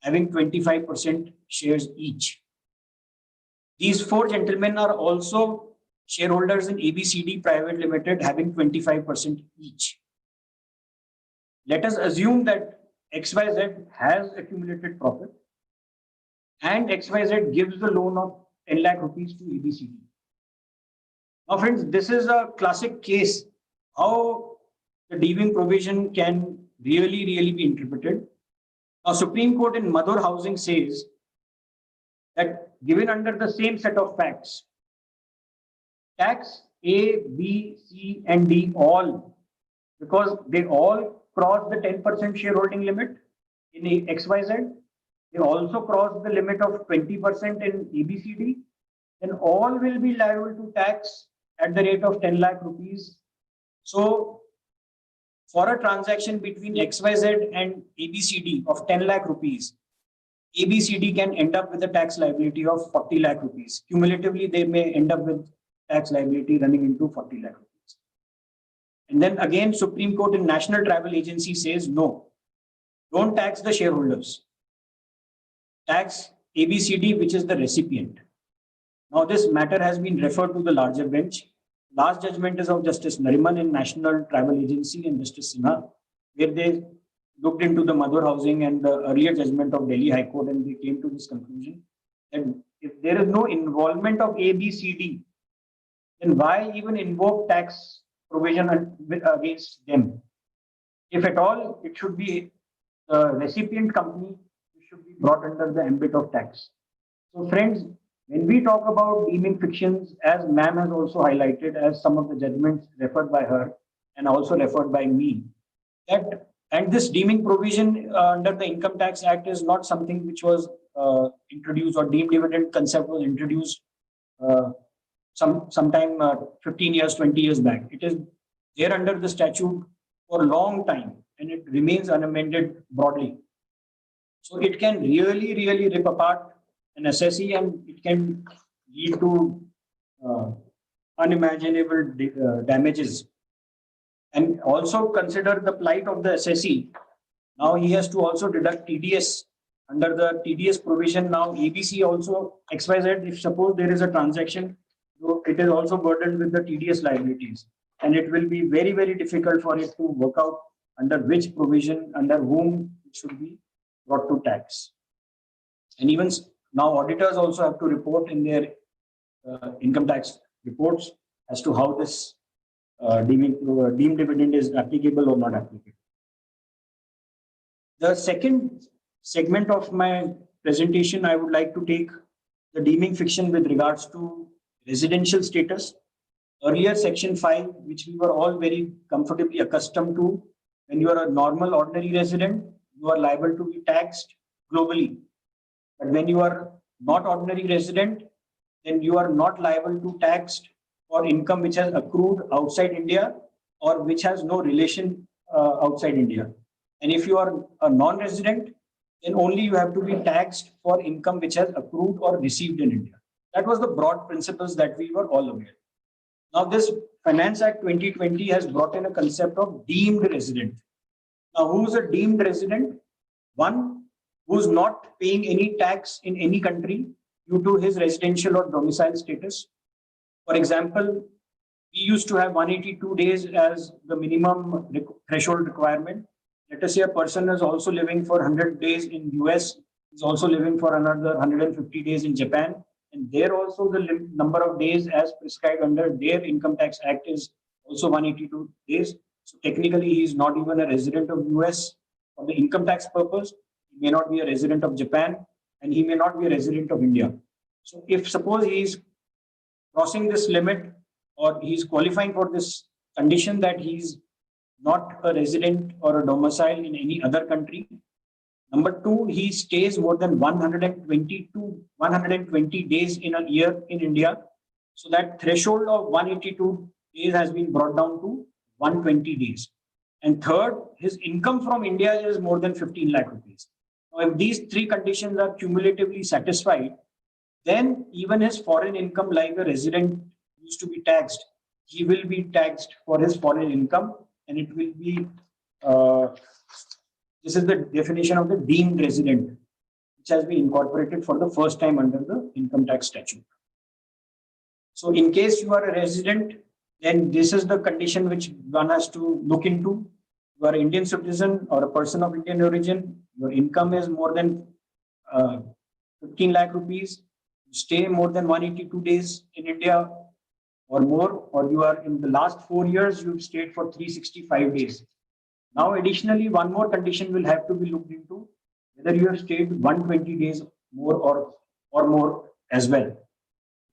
having 25% shares each. These four gentlemen are also shareholders in ABCD Private Limited having 25% each. Let us assume that XYZ has accumulated profit and XYZ gives the loan of 10 lakh rupees to ABCD. Now friends, this is a classic case how the deeming provision can really be interpreted. Now Supreme Court in Madhur Housing says that given under the same set of facts, tax A, B, C and D all, because they all cross the 10% shareholding limit in XYZ, they also cross the limit of 20% in ABCD, then all will be liable to tax at the rate of 10 lakh rupees. So for a transaction between XYZ and ABCD of 10 lakh rupees, ABCD can end up with a tax liability of 40 lakh rupees. Cumulatively, they may end up with tax liability running into 40 lakh rupees. And then again, Supreme Court in National Travel Agency says, no, don't tax the shareholders. Tax ABCD, which is the recipient. Now, this matter has been referred to the larger bench. Last judgment is of Justice Nariman in National Travel Agency and Justice Sinha, where they looked into the Madhur housing and the earlier judgment of Delhi High Court, and they came to this conclusion that if there is no involvement of ABCD, then why even invoke tax provision against them? If at all, it should be the recipient company which should be brought under the ambit of tax. So friends, when we talk about deeming fictions, as ma'am has also highlighted, as some of the judgments referred by her and also referred by me, that and this deeming provision under the Income Tax Act is not something which was introduced, or deemed dividend concept was introduced sometime 15 years, 20 years back. It is there under the statute for a long time, and it remains unamended broadly. So it can really, really rip apart an assessee, and it can lead to unimaginable damages. And also consider the plight of the assessee. Now he has to also deduct TDS. Under the TDS provision, now ABC also XYZ, if suppose there is a transaction, it is also burdened with the TDS liabilities. And it will be very, very difficult for it to work out under which provision, under whom it should be brought to tax. And even now auditors also have to report in their income tax reports as to how this deemed dividend is applicable or not applicable. The second segment of my presentation, I would like to take the deeming fiction with regards to residential status. Earlier, Section 5, which we were all very comfortably accustomed to, when you are a normal ordinary resident, you are liable to be taxed globally. But when you are not ordinary resident, then you are not liable to taxed for income which has accrued outside India or which has no relation outside India. And if you are a non-resident, then only you have to be taxed for income which has accrued or received in India. That was the broad principles that we were all aware. Now this Finance Act 2020 has brought in a concept of deemed resident. Now who is a deemed resident? One who is not paying any tax in any country due to his residential or domicile status. For example, we used to have 182 days as the minimum threshold requirement. Let us say a person is also living for 100 days in US, is also living for another 150 days in Japan. And there also the number of days as prescribed under their Income Tax Act is also 182 days. So technically he is not even a resident of US for the income tax purpose. He may not be a resident of Japan, and he may not be a resident of India. So if suppose he is crossing this limit, or he is qualifying for this condition that he is not a resident or a domicile in any other country. Number two, he stays more than 120 days in a year in India. So that threshold of 182 days has been brought down to 120 days. And third, his income from India is more than 15 lakh rupees. Now, if these three conditions are cumulatively satisfied, then even his foreign income, like a resident used to be taxed, he will be taxed for his foreign income, and it will be, this is the definition of the deemed resident, which has been incorporated for the first time under the income tax statute. So in case you are a resident, then this is the condition which one has to look into. You are an Indian citizen or a person of Indian origin, your income is more than 15 lakh rupees, you stay more than 182 days in India or more, or you are in the last 4 years, you've stayed for 365 days. Now, additionally, one more condition will have to be looked into, whether you have stayed 120 days more or more as well.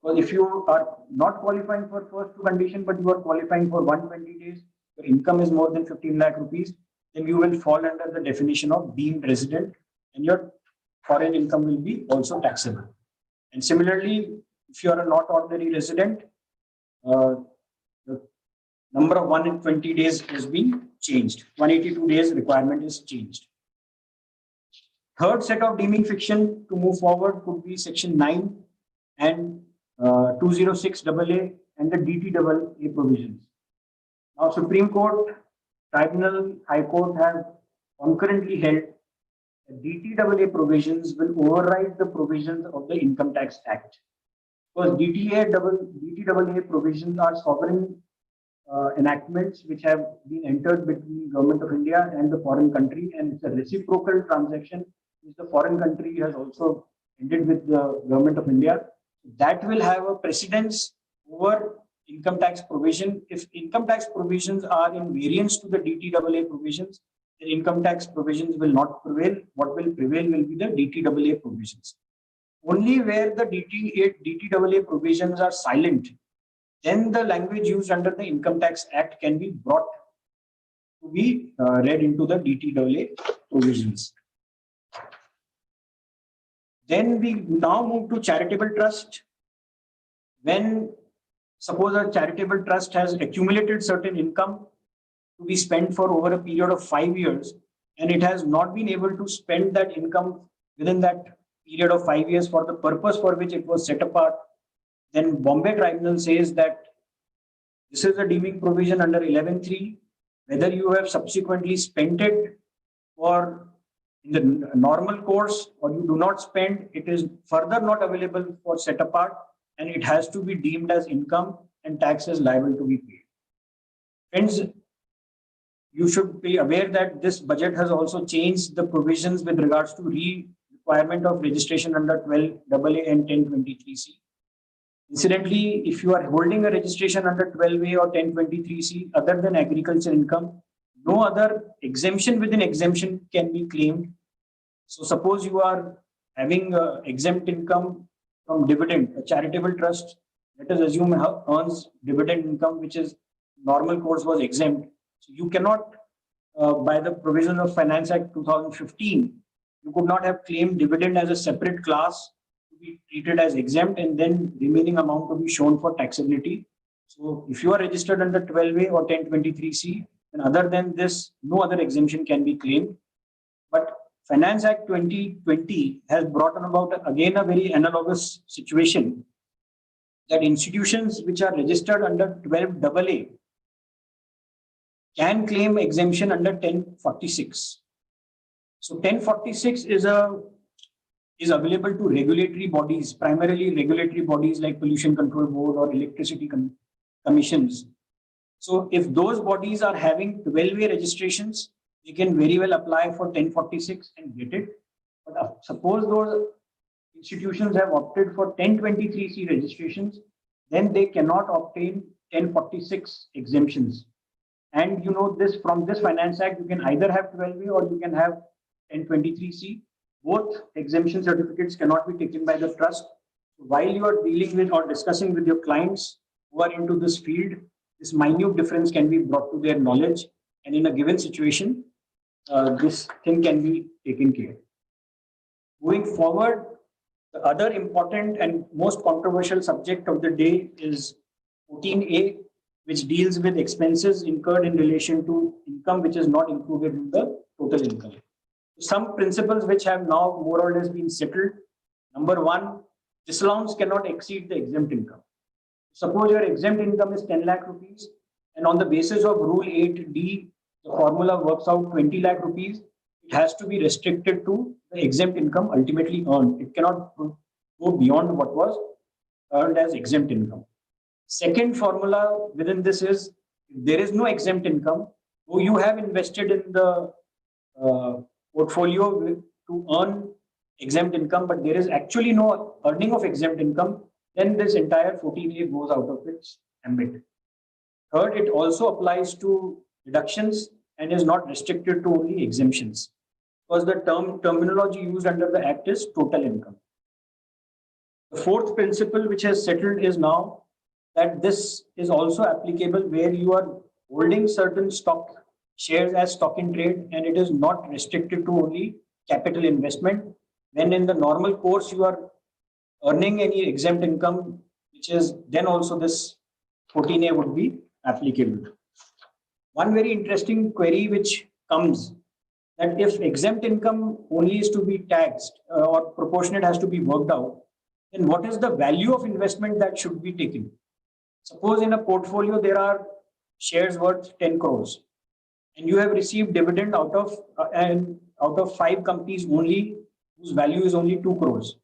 Because if you are not qualifying for first two condition, but you are qualifying for 120 days, your income is more than 15 lakh rupees, then you will fall under the definition of deemed resident, and your foreign income will be also taxable. And similarly, if you are a not ordinary resident, the number of 120 days has been changed. 182 days requirement is changed. Third set of deeming fiction to move forward could be Section 9 and 206 AA and the DTAA provisions. Now, Supreme Court, Tribunal, High Court have concurrently held that DTAA provisions will override the provisions of the Income Tax Act. Because DTAA provisions are sovereign enactments which have been entered between Government of India and the foreign country, and it's a reciprocal transaction which the foreign country has also ended with the Government of India. That will have a precedence over income tax provision. If income tax provisions are in variance to the DTAA provisions, the income tax provisions will not prevail. What will prevail will be the DTAA provisions. Only where the DTAA provisions are silent, then the language used under the Income Tax Act can be brought to be read into the DTAA provisions. Then we now move to charitable trust. When suppose a charitable trust has accumulated certain income to be spent for over a period of 5 years, and it has not been able to spend that income within that period of 5 years for the purpose for which it was set apart, then Bombay Tribunal says that this is a deeming provision under 11(3). Whether you have subsequently spent it for in the normal course or you do not spend, it is further not available for set apart, and it has to be deemed as income and tax is liable to be paid. Friends, you should be aware that this budget has also changed the provisions with regards to requirement of registration under 12AA and 1023C. Incidentally, if you are holding a registration under 12A or 1023C other than agriculture income, no other exemption within exemption can be claimed. So suppose you are having exempt income from dividend, a charitable trust, let us assume earns dividend income, which is normal course was exempt. So you cannot, by the provision of Finance Act 2015, you could not have claimed dividend as a separate class to be treated as exempt and then remaining amount to be shown for taxability. So if you are registered under 12A or 1023C, then other than this, no other exemption can be claimed. But Finance Act 2020 has brought on about again a very analogous situation that institutions which are registered under 12AA can claim exemption under 1046. So 1046 is available to regulatory bodies, primarily regulatory bodies like Pollution Control Board or electricity commissions. So if those bodies are having 12A registrations, they can very well apply for 1046 and get it. But suppose those institutions have opted for 1023C registrations, then they cannot obtain 1046 exemptions. And you know this from this Finance Act, you can either have 12A or you can have 1023C. Both exemption certificates cannot be taken by the trust. While you are dealing with or discussing with your clients who are into this field, this minute difference can be brought to their knowledge, and in a given situation, this thing can be taken care of. Moving forward, the other important and most controversial subject of the day is 14A, which deals with expenses incurred in relation to income which is not included in the total income. Some principles which have now more or less been settled. Number one, disallowance cannot exceed the exempt income. Suppose your exempt income is 10 lakh rupees, and on the basis of Rule 8D, the formula works out 20 lakh rupees. It has to be restricted to the exempt income ultimately earned. It cannot go beyond what was earned as exempt income. Second formula within this is, if there is no exempt income, so you have invested in the portfolio to earn exempt income, but there is actually no earning of exempt income, then this entire 14A goes out of its ambit. Third, it also applies to deductions and is not restricted to only exemptions, because the terminology used under the Act is total income. The fourth principle which has settled is now that this is also applicable where you are holding certain stock shares as stock in trade, and it is not restricted to only capital investment. When in the normal course you are earning any exempt income, which is then also this 14A would be applicable. One very interesting query which comes that if exempt income only is to be taxed or proportionate has to be worked out, then what is the value of investment that should be taken? Suppose in a portfolio there are shares worth 10 crores, and you have received dividend out of 5 companies only whose value is only 2 crores.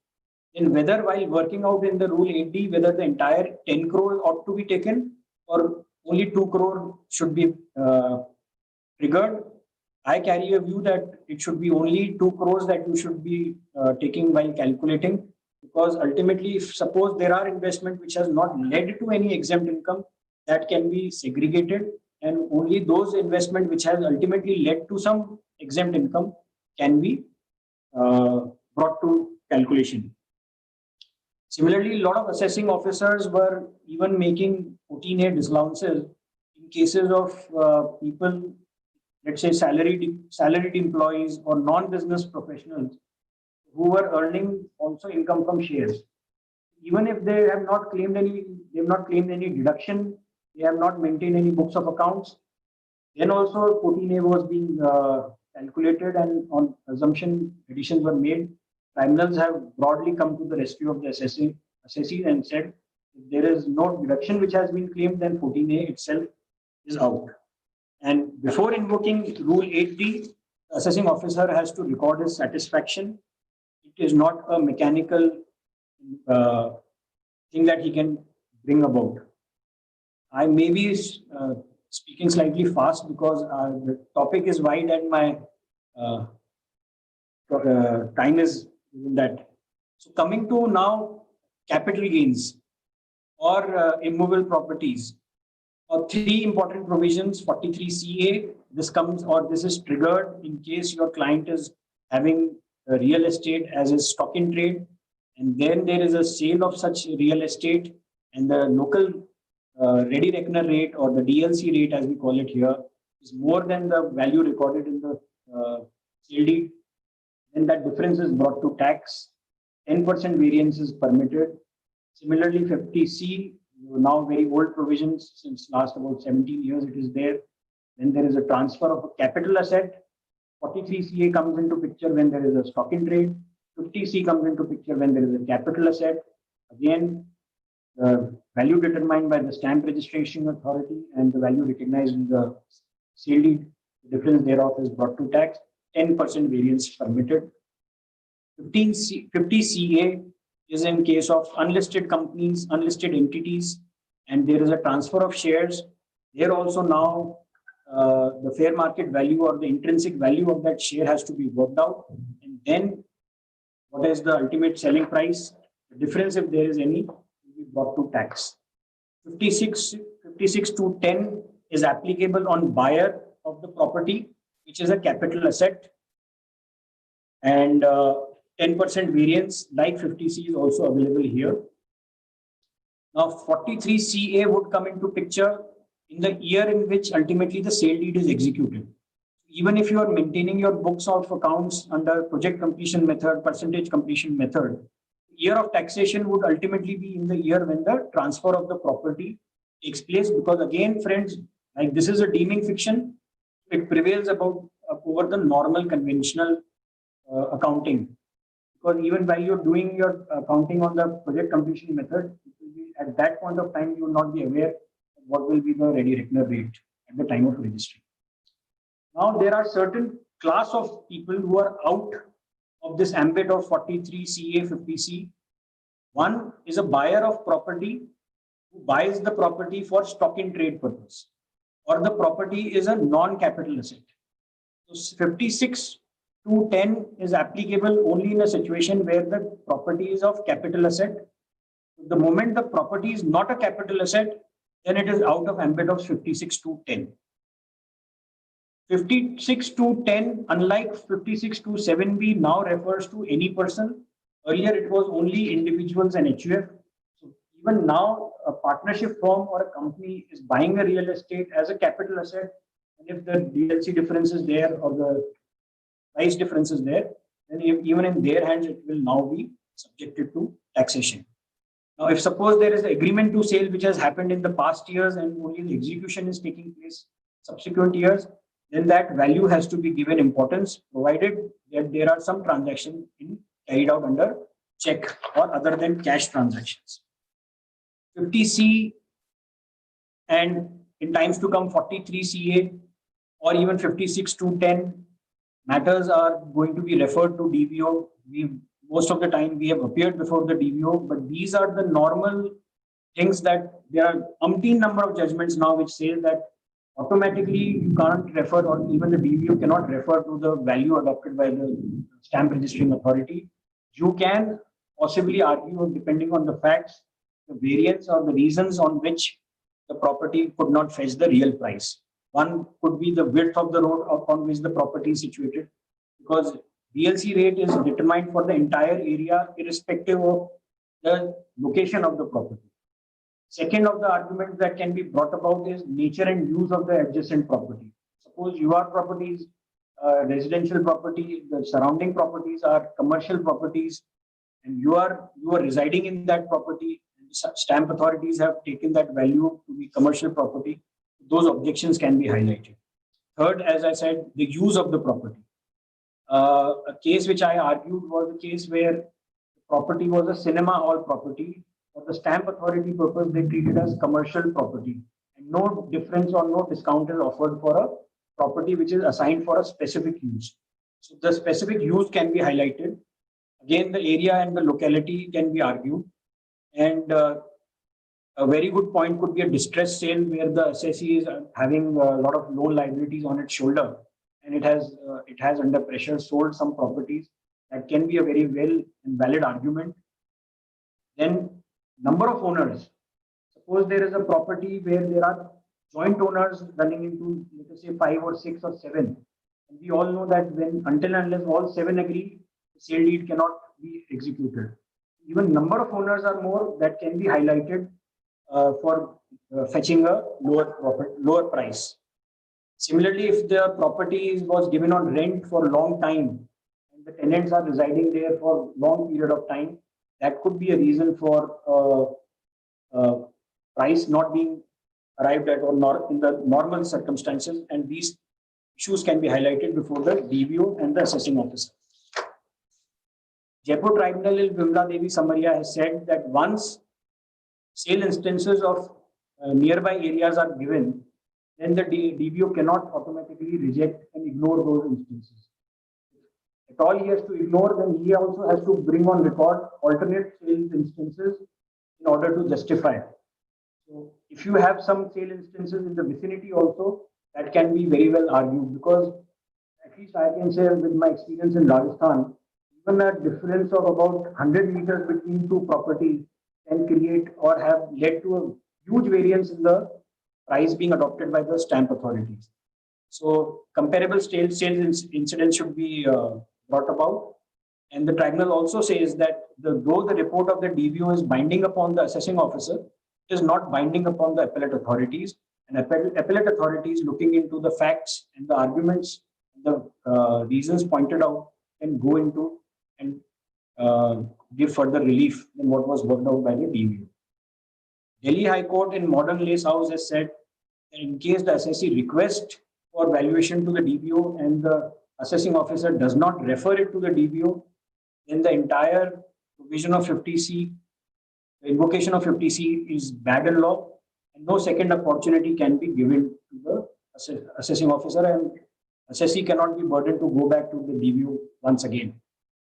Then whether while working out in the rule 8D, whether the entire 10 crore ought to be taken or only 2 crore should be triggered, I carry a view that it should be only 2 crores that you should be taking while calculating, because ultimately, if suppose there are investment which has not led to any exempt income, that can be segregated, and only those investment which has ultimately led to some exempt income can be brought to calculation. Similarly, a lot of assessing officers were even making 14A disallowances in cases of people, let's say salaried employees or non-business professionals who were earning also income from shares. Even if they have not claimed any deduction, they have not maintained any books of accounts, then also 14A was being calculated, and on assumption additions were made. Tribunals have broadly come to the rescue of the assessees and said if there is no deduction which has been claimed, then 14A itself is out. And before invoking Rule 8D, the assessing officer has to record his satisfaction. It is not a mechanical thing that he can bring about. I may be speaking slightly fast because the topic is wide and my time is that. So coming to now capital gains or immovable properties. 3 important provisions, 43CA, this is triggered in case your client is having real estate as a stock in trade, and then there is a sale of such real estate, and the local ready reckoner rate or the DLC rate as we call it here is more than the value recorded in the sale deed. Then that difference is brought to tax. 10% variance is permitted. Similarly, 50C, now very old provisions, since last about 17 years it is there. Then there is a transfer of a capital asset. 43CA comes into picture when there is a stock in trade. 50C comes into picture when there is a capital asset. Again, the value determined by the stamp registration authority and the value recognized in the sale deed, the difference thereof is brought to tax. 10% variance permitted. 50CA is in case of unlisted companies, unlisted entities, and there is a transfer of shares. Here also now the fair market value or the intrinsic value of that share has to be worked out, and then what is the ultimate selling price? The difference, if there is any, will be brought to tax. 56 to 10 is applicable on buyer of the property, which is a capital asset, and 10% variance like 50C is also available here. Now 43CA would come into picture in the year in which ultimately the sale deed is executed. Even if you are maintaining your books of accounts under project completion method, percentage completion method, year of taxation would ultimately be in the year when the transfer of the property takes place, because again, friends, like this is a deeming fiction, it prevails over the normal conventional accounting. Because even while you're doing your accounting on the project completion method, it will be, at that point of time, you will not be aware of what will be the ready reckoner rate at the time of registry. Now, there are certain class of people who are out of this ambit of 43CA, 50C. One is a buyer of property who buys the property for stock in trade purpose, or the property is a non-capital asset. So 56 to 10 is applicable only in a situation where the property is of capital asset. The moment the property is not a capital asset, then it is out of ambit of 56 to 10. 56 to 10, unlike 56 to 7B, now refers to any person. Earlier, it was only individuals and HUF. So even now, a partnership firm or a company is buying a real estate as a capital asset, and if the DLC difference is there or the price difference is there, then even in their hands, it will now be subjected to taxation. Now, if suppose there is an agreement to sale which has happened in the past years and only the execution is taking place subsequent years, then that value has to be given importance, provided that there are some transactions carried out under check or other than cash transactions. 50C and in times to come 43CA or even 56-210 matters are going to be referred to DVO. Most of the time we have appeared before the DVO, but these are the normal things that there are umpteen number of judgments now which say that automatically you can't refer, or even the DVO cannot refer to the value adopted by the stamp registering authority. You can possibly argue, depending on the facts, the variance or the reasons on which the property could not fetch the real price. One could be the width of the road upon which the property is situated, because DLC rate is determined for the entire area irrespective of the location of the property. Second of the arguments that can be brought about is nature and use of the adjacent property. Suppose your properties, residential property, the surrounding properties are commercial properties, and you are residing in that property. Stamp authorities have taken that value to be commercial property. Those objections can be highlighted. Third, as I said, the use of the property. A case which I argued was a case where the property was a cinema hall property. For the stamp authority purpose, they treated as commercial property, and no difference or no discount is offered for a property which is assigned for a specific use. So the specific use can be highlighted. Again, the area and the locality can be argued. And a very good point could be a distress sale where the assessee is having a lot of loan liabilities on its shoulder, and it has under pressure sold some properties. That can be a very well and valid argument. Then number of owners. Suppose there is a property where there are joint owners running into, let us say, 5 or 6 or 7. And we all know that until and unless all 7 agree, the sale deed cannot be executed. Even number of owners are more, that can be highlighted for fetching a lower price. Similarly, if the property was given on rent for a long time and the tenants are residing there for long period of time, that could be a reason for price not being arrived at or not in the normal circumstances, and these issues can be highlighted before the DVO and the assessing officer. Jaipur Tribunal in Vimla Devi Samaria has said that once sale instances of nearby areas are given, then the DVO cannot automatically reject and ignore those instances. If all he has to ignore, then he also has to bring on record alternate sales instances in order to justify. So if you have some sale instances in the vicinity also, that can be very well argued, because at least I can say with my experience in Rajasthan, even a difference of about 100 meters between two properties can create or have led to a huge variance in the price being adopted by the stamp authorities. So comparable sales incidents should be brought about. And the tribunal also says that though the report of the DVO is binding upon the assessing officer, it is not binding upon the appellate authorities. And appellate authorities looking into the facts and the arguments, the reasons pointed out, can go into and give further relief than what was worked out by the DVO. Delhi High Court in Modern Lace House has said that in case the assessee requests for valuation to the DVO and the assessing officer does not refer it to the DVO, then the entire provision of 50C, the invocation of 50C is bad in law, and no second opportunity can be given to the assessing officer, and assessee cannot be burdened to go back to the DVO once again.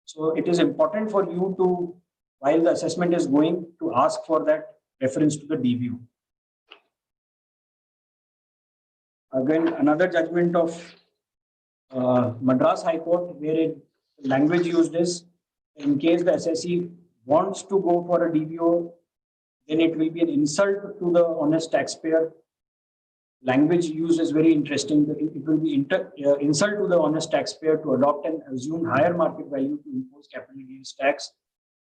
So it is important for you to, while the assessment is going, to ask for that reference to the DVO. Again, another judgment of Madras High Court, where language used is, in case the assessee wants to go for a DVO, then it will be an insult to the honest taxpayer. Language used is very interesting. It will be insult to the honest taxpayer to adopt and assume higher market value to impose capital gains tax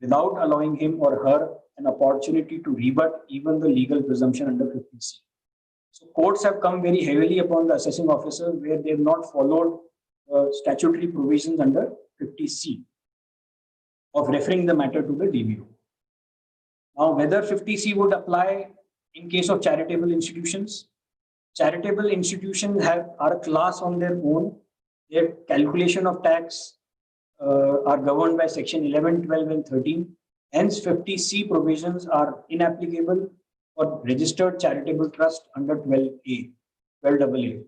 without allowing him or her an opportunity to rebut even the legal presumption under 50C. So courts have come very heavily upon the assessing officer where they have not followed statutory provisions under 50C of referring the matter to the DVO. Now, whether 50C would apply in case of charitable institutions, charitable institutions are a class on their own. Their calculation of tax are governed by section 11, 12, and 13. Hence, 50C provisions are inapplicable for registered charitable trust under 12A, 12AA.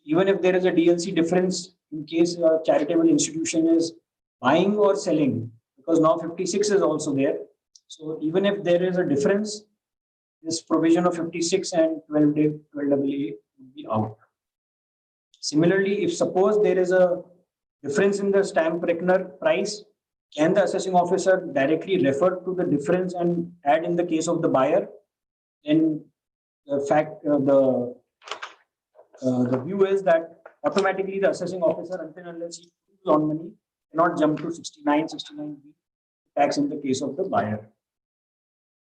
Even if there is a DLC difference in case a charitable institution is buying or selling, because now 56 is also there. So even if there is a difference, this provision of 56 and 12AA would be out. Similarly, if suppose there is a difference in the stamp reckoner price, can the assessing officer directly refer to the difference and add in the case of the buyer? Then the view is that automatically the assessing officer, until unless he proves on money, cannot jump to 69, 69B tax in the case of the buyer.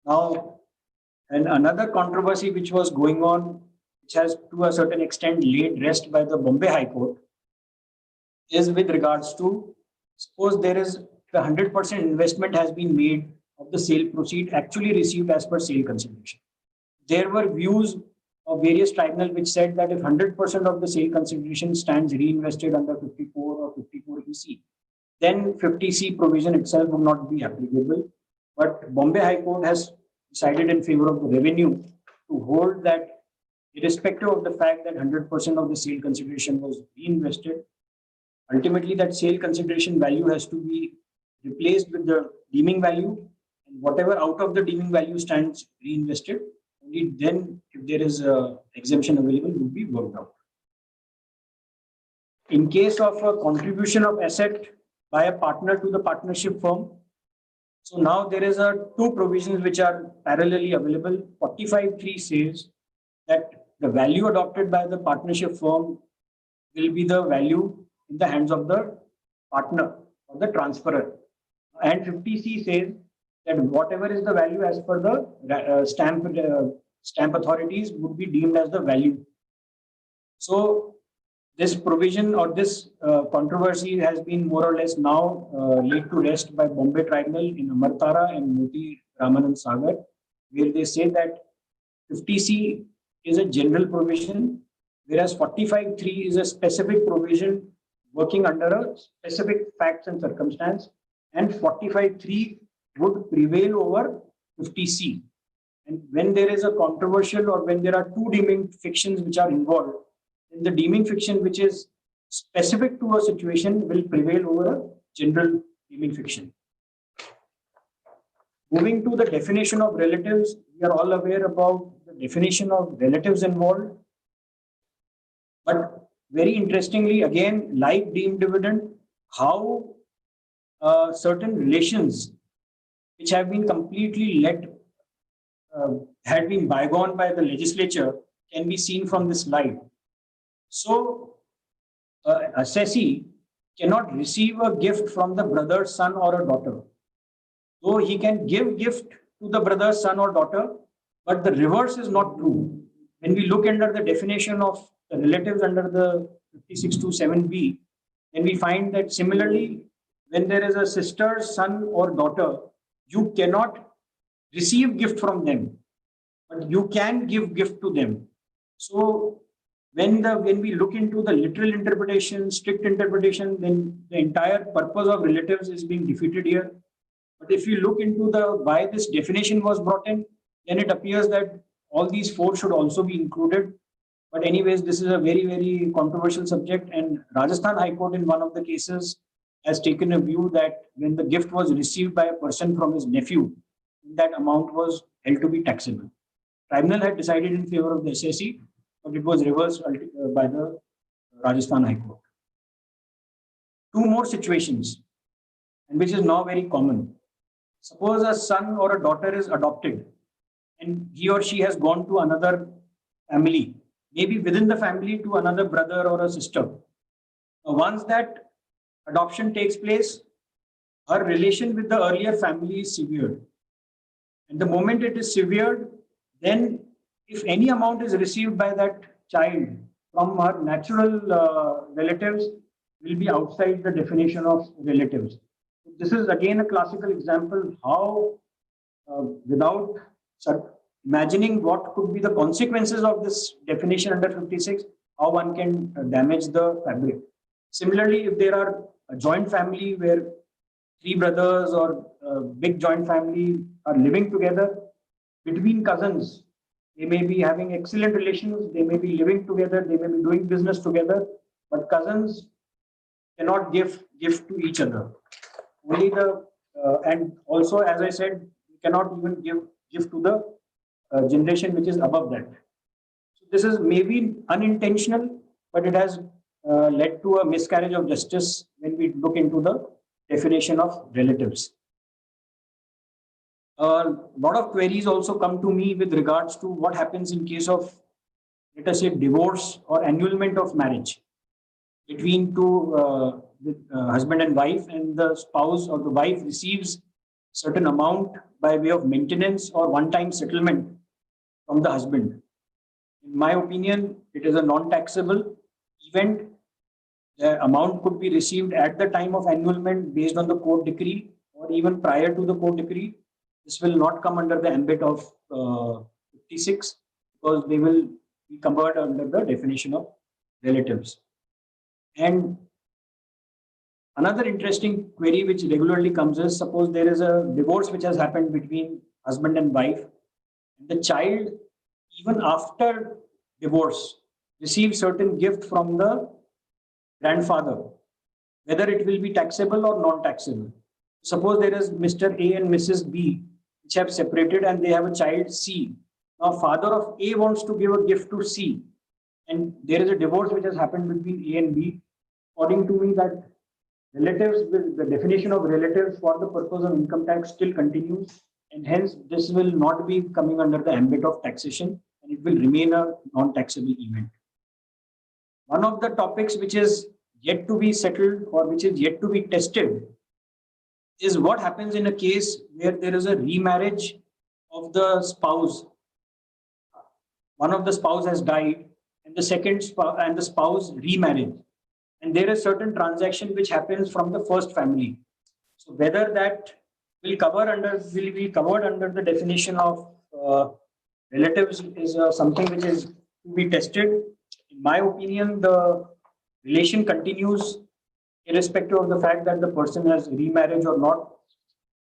Now, and another controversy which was going on, which has to a certain extent laid rest by the Bombay High Court, is with regards to, suppose there is the 100% investment has been made of the sale proceed actually received as per sale consideration. There were views of various tribunals which said that if 100% of the sale consideration stands reinvested under 54 or 54EC, then 50C provision itself would not be applicable. But Bombay High Court has decided in favor of the revenue to hold that irrespective of the fact that 100% of the sale consideration was reinvested, ultimately that sale consideration value has to be replaced with the deeming value, and whatever out of the deeming value stands reinvested, only then if there is a exemption available will be worked out. In case of a contribution of asset by a partner to the partnership firm, so now there is two provisions which are parallelly available. 45(3) says that the value adopted by the partnership firm will be the value in the hands of the partner or the transferor. And 50C says that whatever is the value as per the stamp authorities would be deemed as the value. So this provision or this controversy has been more or less now laid to rest by Bombay Tribunal in Amartara and Moti Ramanand Sagar, where they say that 50C is a general provision, whereas 45(3) is a specific provision working under a specific facts and circumstance, and 45(3) would prevail over 50C. And when there is a controversial or when there are two deeming fictions which are involved, then the deeming fiction which is specific to a situation will prevail over a general deeming fiction. Moving to the definition of relatives, we are all aware about the definition of relatives involved. But very interestingly, again, like deemed dividend, how certain relations which have been completely had been bygone by the legislature can be seen from this slide. So, assessee cannot receive a gift from the brother's son or a daughter. Though he can give gift to the brother's son or daughter, but the reverse is not true. When we look under the definition of the relatives under the 56(2)(7)(b, then we find that similarly, when there is a sister, son, or daughter, you cannot receive gift from them, but you can give gift to them. So when we look into the literal interpretation, strict interpretation, then the entire purpose of relatives is being defeated here. But if you look into why this definition was brought in, then it appears that all these four should also be included. But anyways, this is a very, very controversial subject, and Rajasthan High Court in one of the cases has taken a view that when the gift was received by a person from his nephew, that amount was held to be taxable. Tribunal had decided in favor of the assessee, but it was reversed by the Rajasthan High Court. Two more situations, and which is now very common. Suppose a son or a daughter is adopted, and he or she has gone to another family, maybe within the family to another brother or a sister. Once that adoption takes place, her relation with the earlier family is severed. And the moment it is severed, then if any amount is received by that child from her natural relatives, will be outside the definition of relatives. This is again a classical example how without imagining what could be the consequences of this definition under 56, how one can damage the fabric. Similarly, if there are a joint family where three brothers or a big joint family are living together, between cousins, they may be having excellent relations, they may be living together, they may be doing business together, but cousins cannot give gift to each other. Only the and also, as I said, we cannot even give gift to the generation which is above that. So this is maybe unintentional, but it has led to a miscarriage of justice when we look into the definition of relatives. A lot of queries also come to me with regards to what happens in case of, let us say, divorce or annulment of marriage between two husband and wife, and the spouse or the wife receives certain amount by way of maintenance or one-time settlement from the husband. In my opinion, it is a non-taxable event. The amount could be received at the time of annulment based on the court decree or even prior to the court decree. This will not come under the ambit of 56 because they will be covered under the definition of relatives. And another interesting query which regularly comes is, suppose there is a divorce which has happened between husband and wife. The child, even after divorce, receives certain gift from the grandfather, whether it will be taxable or non-taxable. Suppose there is Mr. A and Mrs. B, which have separated and they have a child C. Now, father of A wants to give a gift to C, and there is a divorce which has happened between A and B. According to me, that relatives, the definition of relatives for the purpose of income tax still continues, and hence this will not be coming under the ambit of taxation, and it will remain a non-taxable event. One of the topics which is yet to be settled or which is yet to be tested is what happens in a case where there is a remarriage of the spouse. One of the spouse has died and the spouse remarried. And there is certain transaction which happens from the first family. So whether that will be covered under the definition of relatives is something which is to be tested. In my opinion, the relation continues irrespective of the fact that the person has remarriage or not.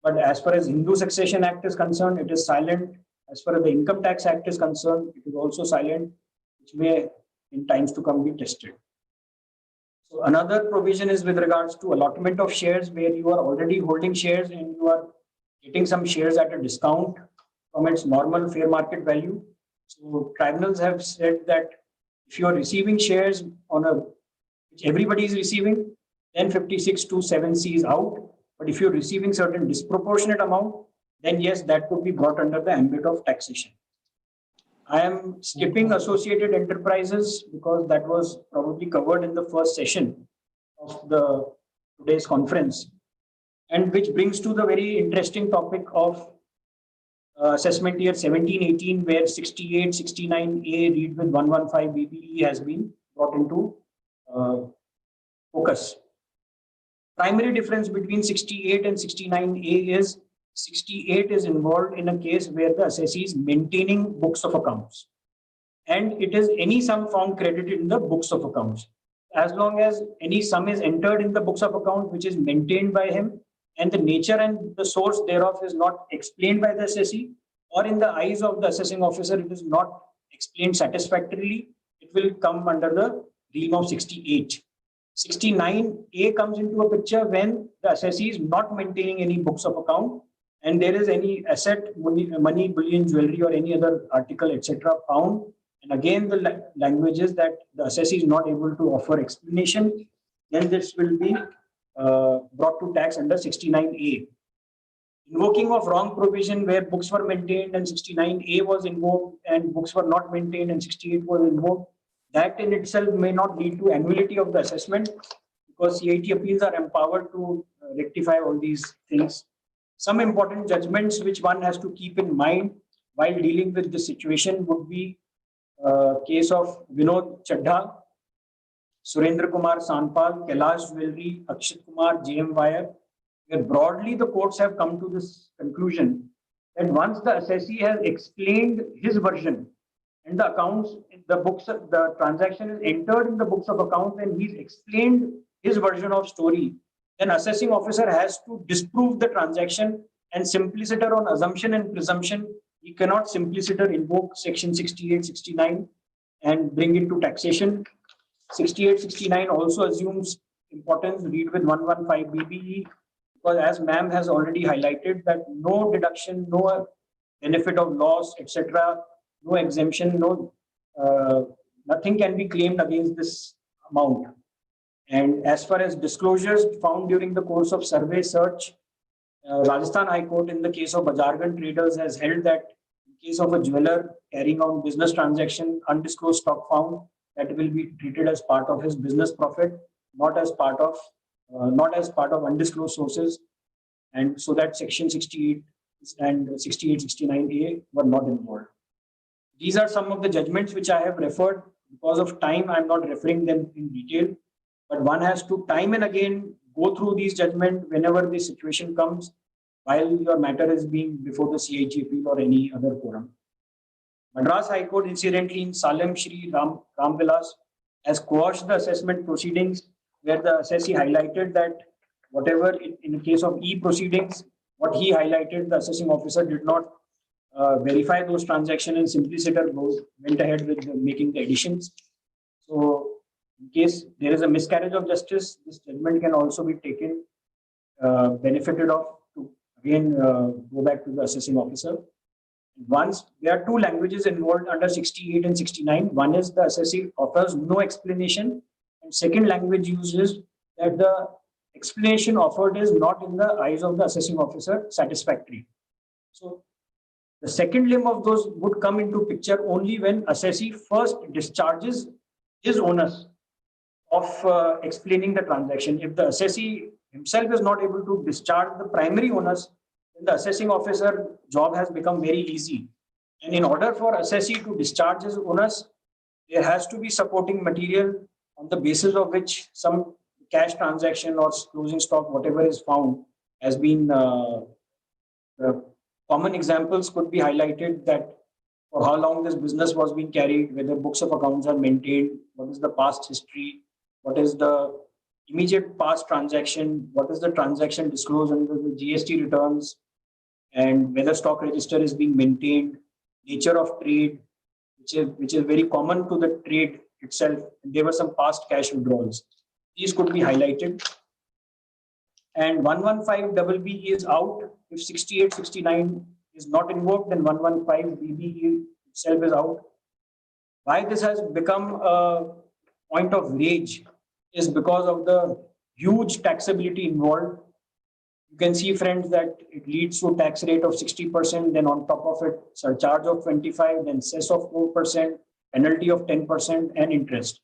But as far as Hindu Succession Act is concerned, it is silent. As far as the Income Tax Act is concerned, it is also silent, which may in times to come be tested. So another provision is with regards to allotment of shares, where you are already holding shares and you are getting some shares at a discount from its normal fair market value. So tribunals have said that if you are receiving shares which everybody is receiving, then 56 to 7C is out. But if you're receiving certain disproportionate amount, then yes, that could be brought under the ambit of taxation. I am skipping associated enterprises because that was probably covered in the first session of today's conference, and which brings to the very interesting topic of assessment year 17-18, where 68-69A read with 115 BBE has been brought into focus. Primary difference between 68 and 69A is 68 is involved in a case where the assessee is maintaining books of accounts, and it is any sum found credited in the books of accounts. As long as any sum is entered in the books of account which is maintained by him, and the nature and the source thereof is not explained by the assessee, or in the eyes of the assessing officer it is not explained satisfactorily, it will come under the realm of 68. 69A comes into a picture when the assessee is not maintaining any books of account and there is any asset, money, bullion, jewelry, or any other article, etc. found. And again, the language is that the assessee is not able to offer explanation, then this will be brought to tax under 69A. Invoking of wrong provision where books were maintained and 69A was invoked and books were not maintained and 68 was invoked, that in itself may not lead to annullity of the assessment, because CIT appeals are empowered to rectify all these things. Some important judgments which one has to keep in mind while dealing with the situation would be case of Vinod Chadha, Surendra Kumar Sanpal, Kailash Jewelry, Akshat Kumar, JM Wire, where broadly the courts have come to this conclusion that once the assessee has explained his version and the accounts, the books, the transaction is entered in the books of accounts and he's explained his version of story, then assessing officer has to disprove the transaction, and simpliciter on assumption and presumption, he cannot simpliciter invoke section 68, 69 and bring it to taxation. 68, 69 also assumes importance, read with 115 BBE, because as ma'am has already highlighted that no deduction, no benefit of loss, etc., no exemption, nothing can be claimed against this amount. And as far as disclosures found during the course of survey search, Rajasthan High Court in the case of Bajargan Traders has held that in case of a jeweler carrying on business transaction, undisclosed stock found, that will be treated as part of his business profit, not as part of undisclosed sources, and so that section 68 and 68, 69A were not involved. These are some of the judgments which I have referred. Because of time, I'm not referring them in detail, but one has to time and again go through these judgments whenever the situation comes while your matter is being before the CIG appeal or any other forum. Madras High Court, incidentally, in Salem Shri Ram Vilas, has quashed the assessment proceedings where the assessee highlighted that whatever in the case of e-proceedings, what he highlighted, the assessing officer did not verify those transactions and simpliciter went ahead with making the additions. So in case there is a miscarriage of justice, this judgment can also be taken, benefited of to again go back to the assessing officer. Once there are two languages involved under 68 and 69. One is the assessee offers no explanation, and second language uses that the explanation offered is not in the eyes of the assessing officer satisfactory. So the second limb of those would come into picture only when assessee first discharges his onus of explaining the transaction. If the assessee himself is not able to discharge the primary onus, then the assessing officer job has become very easy. And in order for assessee to discharge his onus, there has to be supporting material on the basis of which some cash transaction or closing stock, whatever is found, has been. Common examples could be highlighted that for how long this business was being carried, whether books of accounts are maintained, what is the past history, what is the immediate past transaction, what is the transaction disclosed under the GST returns, and whether stock register is being maintained, nature of trade, which is very common to the trade itself. There were some past cash withdrawals. These could be highlighted. And 115 BB is out. If 68, 69 is not invoked, then 115 BB itself is out. Why this has become a point of rage is because of the huge taxability involved. You can see, friends, that it leads to a tax rate of 60%, then on top of it, surcharge of 25%, then cess of 4%, penalty of 10%, and interest.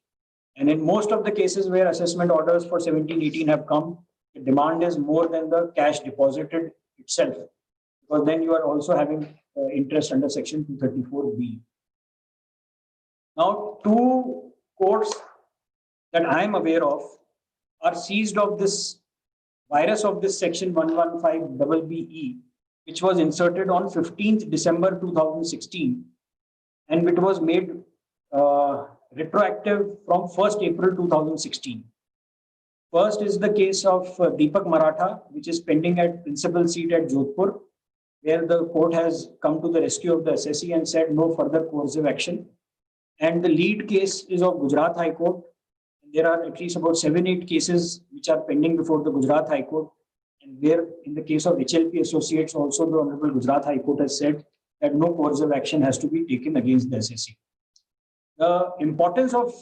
And in most of the cases where assessment orders for 17-18 have come, the demand is more than the cash deposited itself, because then you are also having interest under section 234B. Now, two courts that I am aware of are seized of this virus of this section 115 BBE, which was inserted on 15th December 2016, and which was made retroactive from 1st April 2016. First is the case of Deepak Maratha, which is pending at principal seat at Jodhpur, where the court has come to the rescue of the assessee and said no further coercive action. And the lead case is of Gujarat High Court. There are at least about 7-8 cases which are pending before the Gujarat High Court, and where in the case of HLP Associates also the Honorable Gujarat High Court has said that no coercive action has to be taken against the assessee. The importance of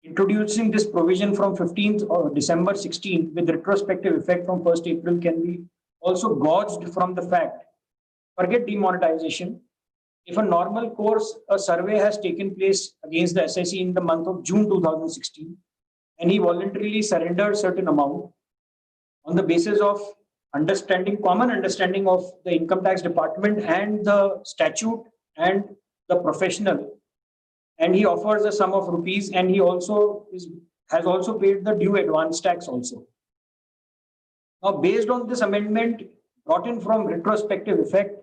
introducing this provision from 15th of December 16 with retrospective effect from 1st April can be also gauged from the fact, forget demonetization. If a normal course, a survey has taken place against the assessee in the month of June 2016, and he voluntarily surrendered certain amount on the basis of common understanding of the income tax department and the statute and the professional, and he offers a sum of rupees, and he also has also paid the due advance tax also. Now, based on this amendment brought in from retrospective effect,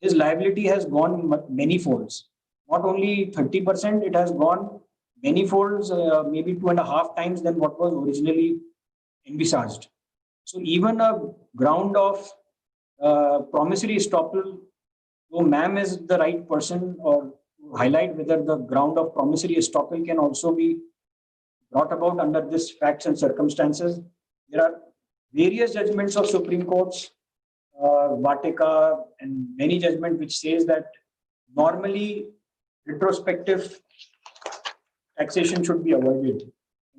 his liability has gone many folds. Not only 30%, it has gone many folds, maybe 2.5 times than what was originally envisaged. So even a ground of promissory estoppel, though ma'am is the right person or highlight whether the ground of promissory estoppel can also be brought about under this facts and circumstances. There are various judgments of Supreme Courts, Vatika, and many judgments which says that normally retrospective taxation should be avoided.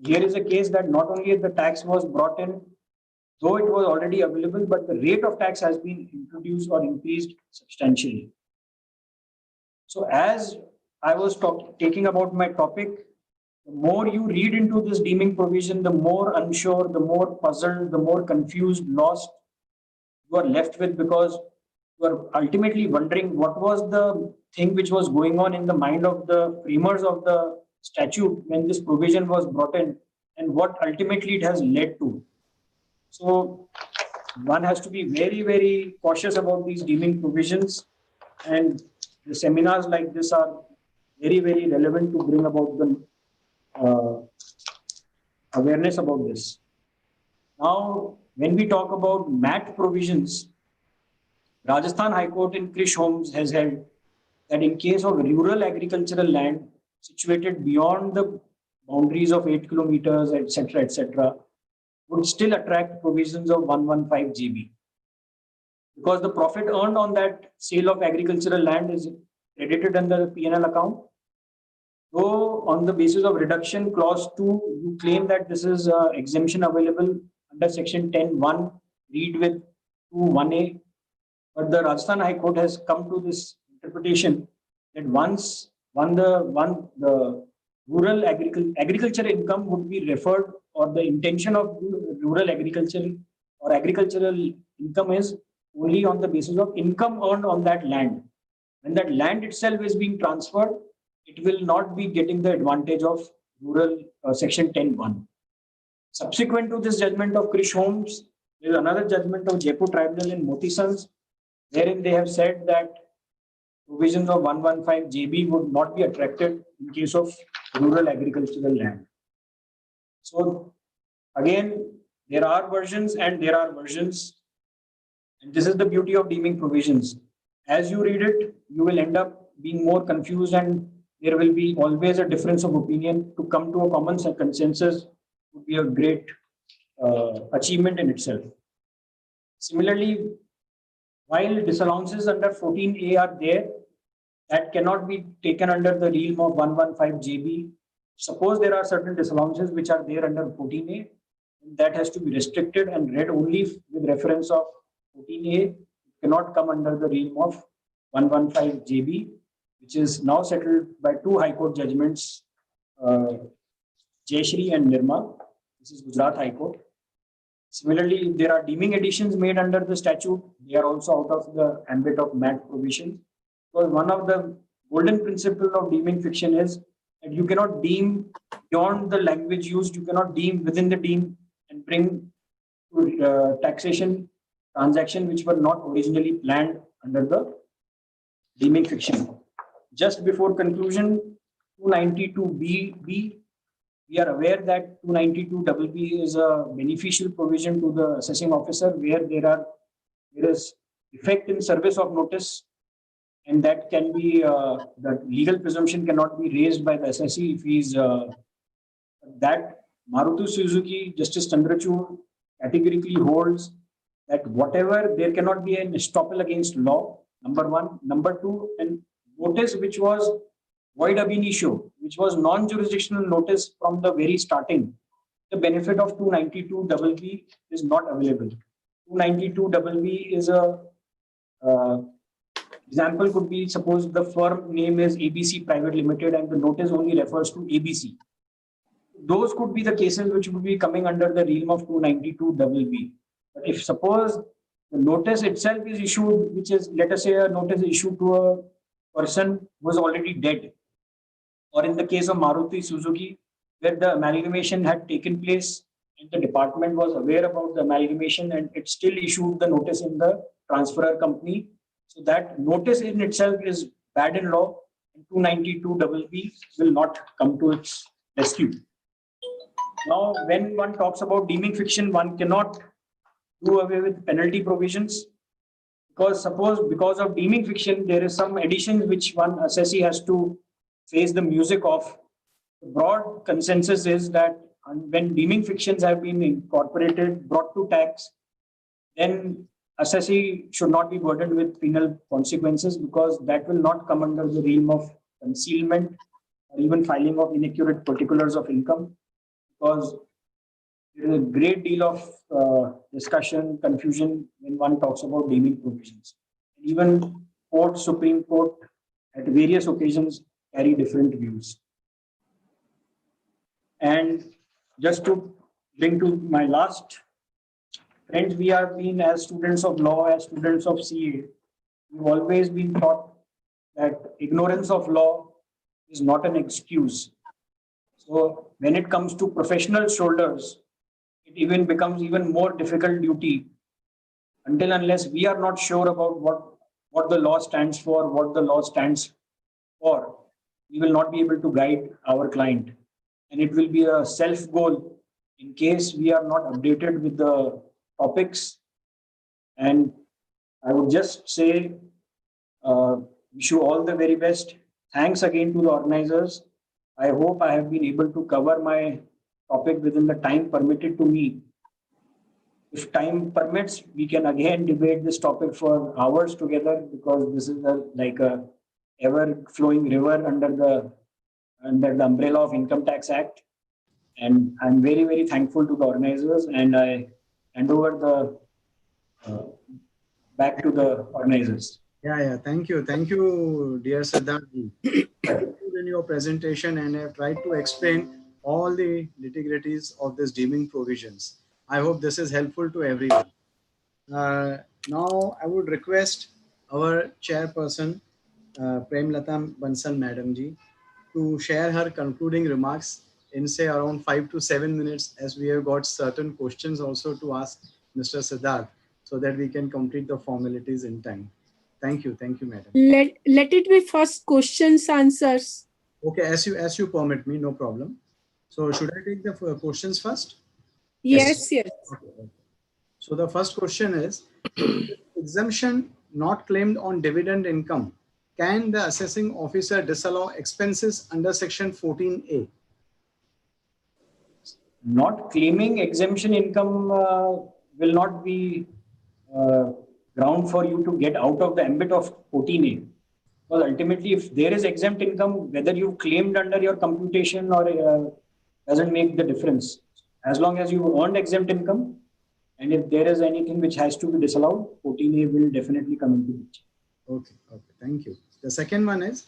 Here is a case that not only the tax was brought in, though it was already available, but the rate of tax has been introduced or increased substantially. So as I was taking about my topic, the more you read into this deeming provision, the more unsure, the more puzzled, the more confused, lost you are left with, because you are ultimately wondering what was the thing which was going on in the mind of the framers of the statute when this provision was brought in and what ultimately it has led to. So one has to be very, very cautious about these deeming provisions, and the seminars like this are very, very relevant to bring about the awareness about this. Now, when we talk about MAT provisions, Rajasthan High Court in Krish Holmes has held that in case of rural agricultural land situated beyond the boundaries of 8 kilometers, etc., would still attract provisions of 115 GB. Because the profit earned on that sale of agricultural land is credited under the P&L account. Though on the basis of reduction clause 2, you claim that this is exemption available under section 10(1), read with 2(1)(a). But the Rajasthan High Court has come to this interpretation that once the rural agriculture income would be referred, or the intention of rural agriculture or agricultural income is only on the basis of income earned on that land. When that land itself is being transferred, it will not be getting the advantage of rural section 10(1). Subsequent to this judgment of Krish Holmes, there is another judgment of Jaipur Tribunal in Moti Sons, wherein they have said that provisions of 115 GB would not be attracted in case of rural agricultural land. So again, there are versions and there are versions. And this is the beauty of deeming provisions. As you read it, you will end up being more confused, and there will be always a difference of opinion. To come to a common consensus would be a great achievement in itself. Similarly, while disallowances under 14A are there, that cannot be taken under the realm of 115 GB. Suppose there are certain disallowances which are there under 14A, that has to be restricted and read only with reference of 14A. It cannot come under the realm of 115 GB, which is now settled by two High Court judgments, Jayashri and Nirma. This is Gujarat High Court. Similarly, if there are deeming additions made under the statute, they are also out of the ambit of MAT provision. Because one of the golden principles of deeming fiction is that you cannot deem beyond the language used, you cannot deem within the deem and bring to taxation transactions which were not originally planned under the deeming fiction. Just before conclusion, 292BB, we are aware that 292BB is a beneficial provision to the assessing officer where there is effect in service of notice, and that can be the legal presumption cannot be raised by the assessee if he is that Maruti Suzuki Justice Chandrachud categorically holds that whatever there cannot be an estoppel against law, number one. Number two, and notice which was void ab initio, which was non-jurisdictional notice from the very starting, the benefit of 292BB is not available. 292BB is a example could be, suppose the firm name is ABC Private Limited and the notice only refers to ABC. Those could be the cases which would be coming under the realm of 292BB. But if suppose the notice itself is issued, which is, let us say, a notice issued to a person who is already dead, or in the case of Maruti Suzuki, where the amalgamation had taken place and the department was aware about the amalgamation and it still issued the notice in the transferor company, So that notice in itself is bad in law, and 292BB will not come to its rescue. Now, when one talks about deeming fiction, one cannot do away with penalty provisions, because suppose because of deeming fiction, there is some addition which one assessee has to face the music of. The broad consensus is that when deeming fictions have been incorporated, brought to tax, then assessee should not be burdened with penal consequences, because that will not come under the realm of concealment or even filing of inaccurate particulars of income, because there is a great deal of discussion, confusion when one talks about deeming provisions. Even court, Supreme Court, at various occasions carry different views. And just to bring to my last, friends, we have been, as students of law, as students of CA, we've always been taught that ignorance of law is not an excuse. So when it comes to professional shoulders, it even becomes even more difficult duty, until unless we are not sure about what the law stands for, what the law stands for, we will not be able to guide our client. And it will be a self-goal in case we are not updated with the topics. And I would just say, wish you all the very best. Thanks again to the organizers. I hope I have been able to cover my topic within the time permitted to me. If time permits, we can again debate this topic for hours together, because this is like a ever-flowing river under the umbrella of Income Tax Act. And I'm very, very thankful to the organizers, and I hand over the back to the organizers. Yeah. Thank you, dear Siddharth ji. In your presentation, and have tried to explain all the nitty-gritties of this deeming provisions. I hope this is helpful to everyone. Now, I would request our chairperson, Premlata Bansal Madam ji, to share her concluding remarks in say around 5 to 7 minutes, as we have got certain questions also to ask Mr. Siddharth, so that we can complete the formalities in time. Thank you, madam. Let it be first questions, answers. Okay, as you permit me, no problem. So should I take the questions first? Yes. Okay. So the first question is, exemption not claimed on dividend income, can the assessing officer disallow expenses under section 14A? Not claiming exemption income will not be ground for you to get out of the ambit of 14A. Because ultimately, if there is exempt income, whether you claimed under your computation or doesn't make the difference. As long as you earned exempt income, and if there is anything which has to be disallowed, 14A will definitely come into picture. Okay, thank you. The second one is,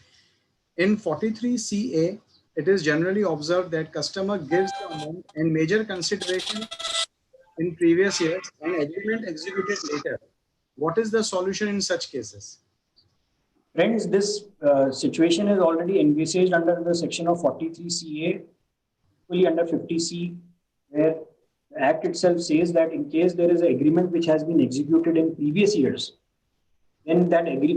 in 43CA, it is generally observed that customer gives the amount and major consideration in previous years and agreement executed later. What is the solution in such cases? Friends, this situation is already envisaged under the section of 43CA, fully under 50C, where the Act itself says that in case there is an agreement which has been executed in previous years, then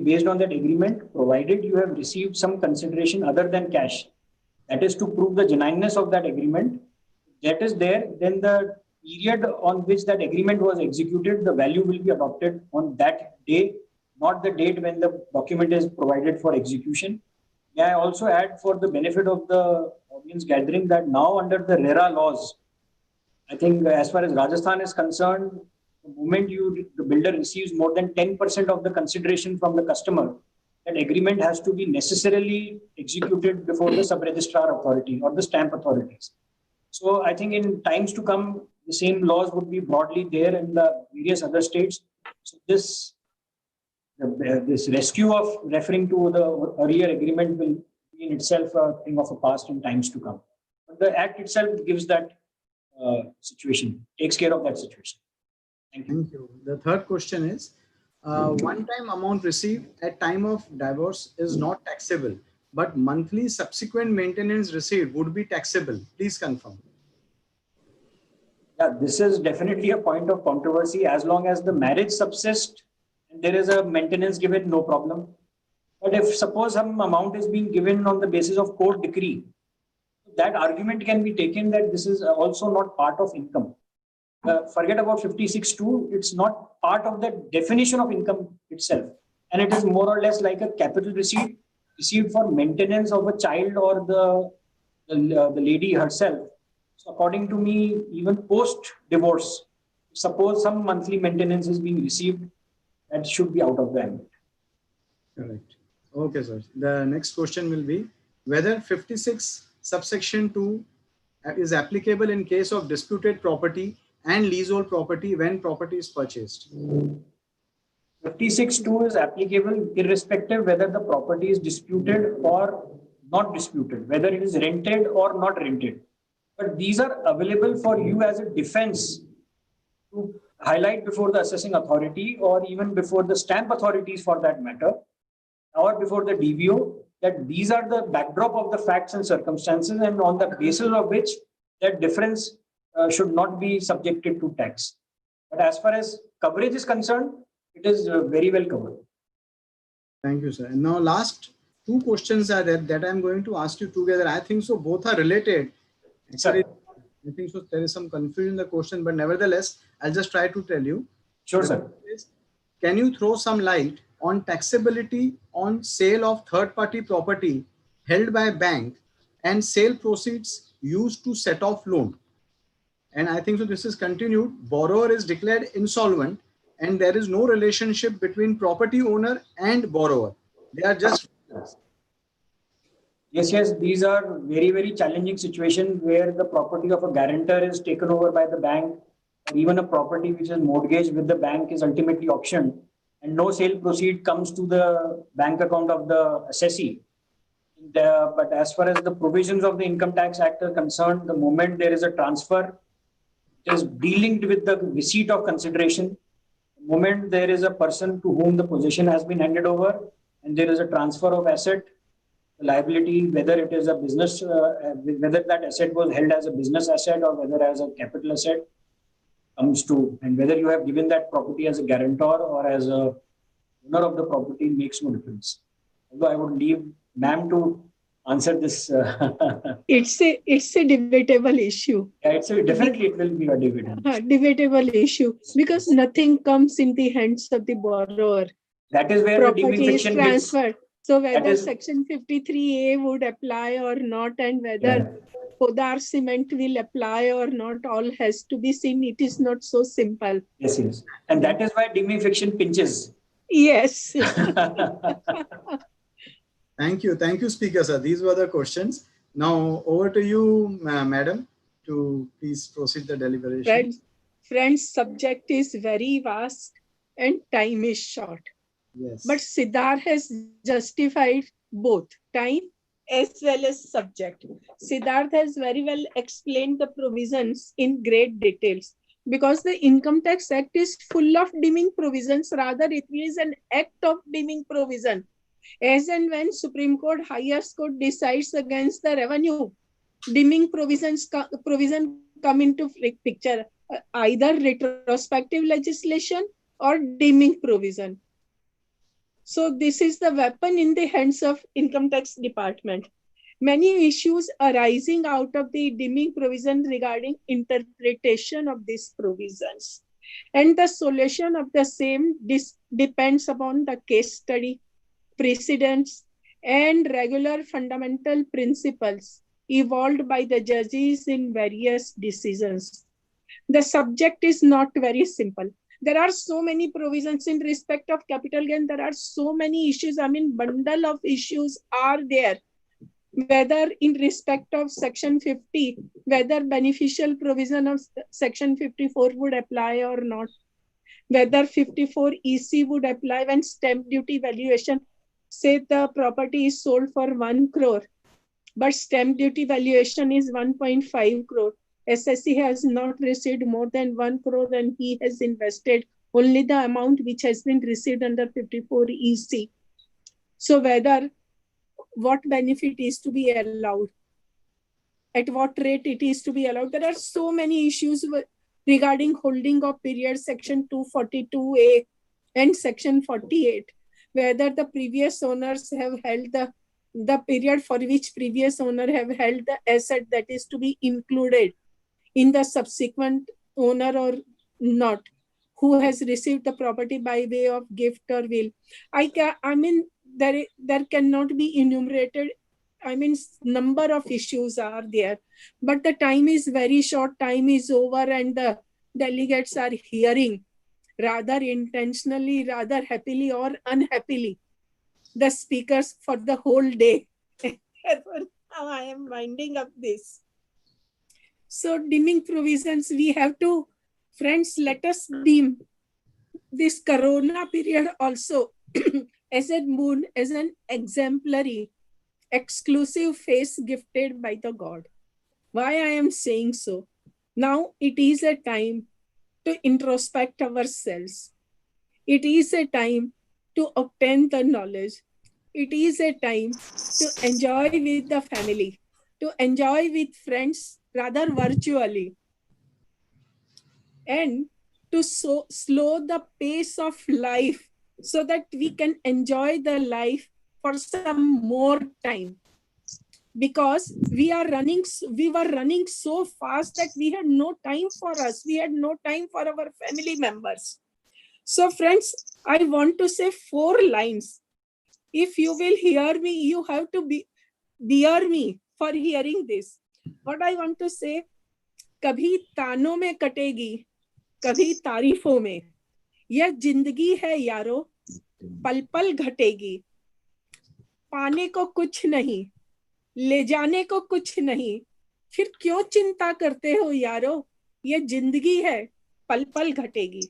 based on that agreement, provided you have received some consideration other than cash, that is to prove the genuineness of that agreement, that is there, then the period on which that agreement was executed, the value will be adopted on that day, not the date when the document is provided for execution. May I also add, for the benefit of the audience gathering, that now under the RERA laws, I think as far as Rajasthan is concerned, the moment the builder receives more than 10% of the consideration from the customer, that agreement has to be necessarily executed before the sub-registrar authority or the stamp authorities. So I think in times to come, the same laws would be broadly there in the various other states. So this rescue of referring to the earlier agreement will be in itself a thing of a past in times to come. But the Act itself gives that situation, takes care of that situation. Thank you. Thank you. The third question is, one-time amount received at time of divorce is not taxable, but monthly subsequent maintenance received would be taxable. Please confirm. Yeah, this is definitely a point of controversy. As long as the marriage subsists and there is a maintenance given, no problem. But if suppose some amount is being given on the basis of court decree, that argument can be taken that this is also not part of income. Forget about 56(2), it's not part of the definition of income itself. And it is more or less like a capital receipt received for maintenance of a child or the lady herself. So according to me, even post-divorce, suppose some monthly maintenance is being received, that should be out of the ambit. Correct. Okay, sir. The next question will be whether 56 subsection 2 is applicable in case of disputed property and leasehold property when property is purchased. 56(2) is applicable irrespective whether the property is disputed or not disputed, whether it is rented or not rented. But these are available for you as a defense to highlight before the assessing authority or even before the stamp authorities for that matter, or before the DVO, that these are the backdrop of the facts and circumstances, and on the basis of which that difference should not be subjected to tax. But as far as coverage is concerned, it is very well covered. Thank you, sir. And now last two questions are there that I'm going to ask you together. I think so both are related. Actually, I think so there is some confusion in the question, but nevertheless, I'll just try to tell you. Sure, sir. Can you throw some light on taxability on sale of third-party property held by a bank and sale proceeds used to set off loan? And I think so this is continued. Borrower is declared insolvent and there is no relationship between property owner and borrower. They are just... Yes, these are very, very challenging situations where the property of a guarantor is taken over by the bank, or even a property which is mortgaged with the bank is ultimately auctioned, and no sale proceed comes to the bank account of the assessee. But as far as the provisions of the Income Tax Act are concerned, the moment there is a transfer, it is de-linked with the receipt of consideration. The moment there is a person to whom the possession has been handed over and there is a transfer of asset, the liability, whether it is a business, whether that asset was held as a business asset or whether as a capital asset, comes to, and whether you have given that property as a guarantor or as a owner of the property makes no difference. Although I would leave ma'am to answer this. It's a debatable issue. Yeah, definitely it will be a debatable issue because nothing comes in the hands of the borrower. That is where property the deeming is fiction transferred. So whether is, section 53A would apply or not, and whether Podar Cement will apply or not, all has to be seen. It is not so simple. Yes. And that is why deeming fiction pinches. Yes. Thank you, Speaker sir. These were the questions. Now over to you, madam, to please proceed the deliberation. Friends, subject is very vast and time is short. Yes. But Siddharth has justified both time as well as subject. Siddharth has very well explained the provisions in great details because the Income Tax Act is full of deeming provisions. Rather, it is an act of deeming provision. As and when Supreme Court, Highest Court decides against the revenue, deeming provision come into picture, either retrospective legislation or deeming provision. So this is the weapon in the hands of Income Tax Department. Many issues arising out of the deeming provision regarding interpretation of these provisions. And the solution of the same depends upon the case study, precedents, and regular fundamental principles evolved by the judges in various decisions. The subject is not very simple. There are so many provisions in respect of capital gain. There are so many issues. Bundle of issues are there. Whether in respect of section 50, whether beneficial provision of section 54 would apply or not. Whether 54 EC would apply when stamp duty valuation, say the property is sold for 1 crore, but stamp duty valuation is 1.5 crore. SSC has not received more than 1 crore and he has invested only the amount which has been received under 54 EC. So whether what benefit is to be allowed, at what rate it is to be allowed. There are so many issues regarding holding of period, section 242A, and Section 48, whether the previous owners have held the period for which previous owner have held the asset that is to be included in the subsequent owner or not, who has received the property by way of gift or will. I mean, there cannot be enumerated. I mean, number of issues are there, but the time is very short. Time is over, and the delegates are hearing, rather intentionally, rather happily or unhappily, the speakers for the whole day. Now I am winding up this. So dimming provisions, we have to, friends, let us dim this Corona period also as a moon, as an exemplary, exclusive face gifted by the God. Why I am saying so? Now it is a time to introspect ourselves. It is a time to obtain the knowledge. It is a time to enjoy with the family, to enjoy with friends, rather virtually, and to slow the pace of life so that we can enjoy the life for some more time. Because we were running so fast that we had no time for us. We had no time for our family members. So friends, I want to say 4 lines. If you will hear me, you have to bear me for hearing this. What I want to say, कभी तानों में कटेगी, कभी तारीफों में, यह जिंदगी है यारो, पल पल घटेगी, पाने को कुछ नहीं, ले जाने को कुछ नहीं, फिर क्यों चिंता करते हो यारो, यह जिंदगी है, पल पल घटेगी.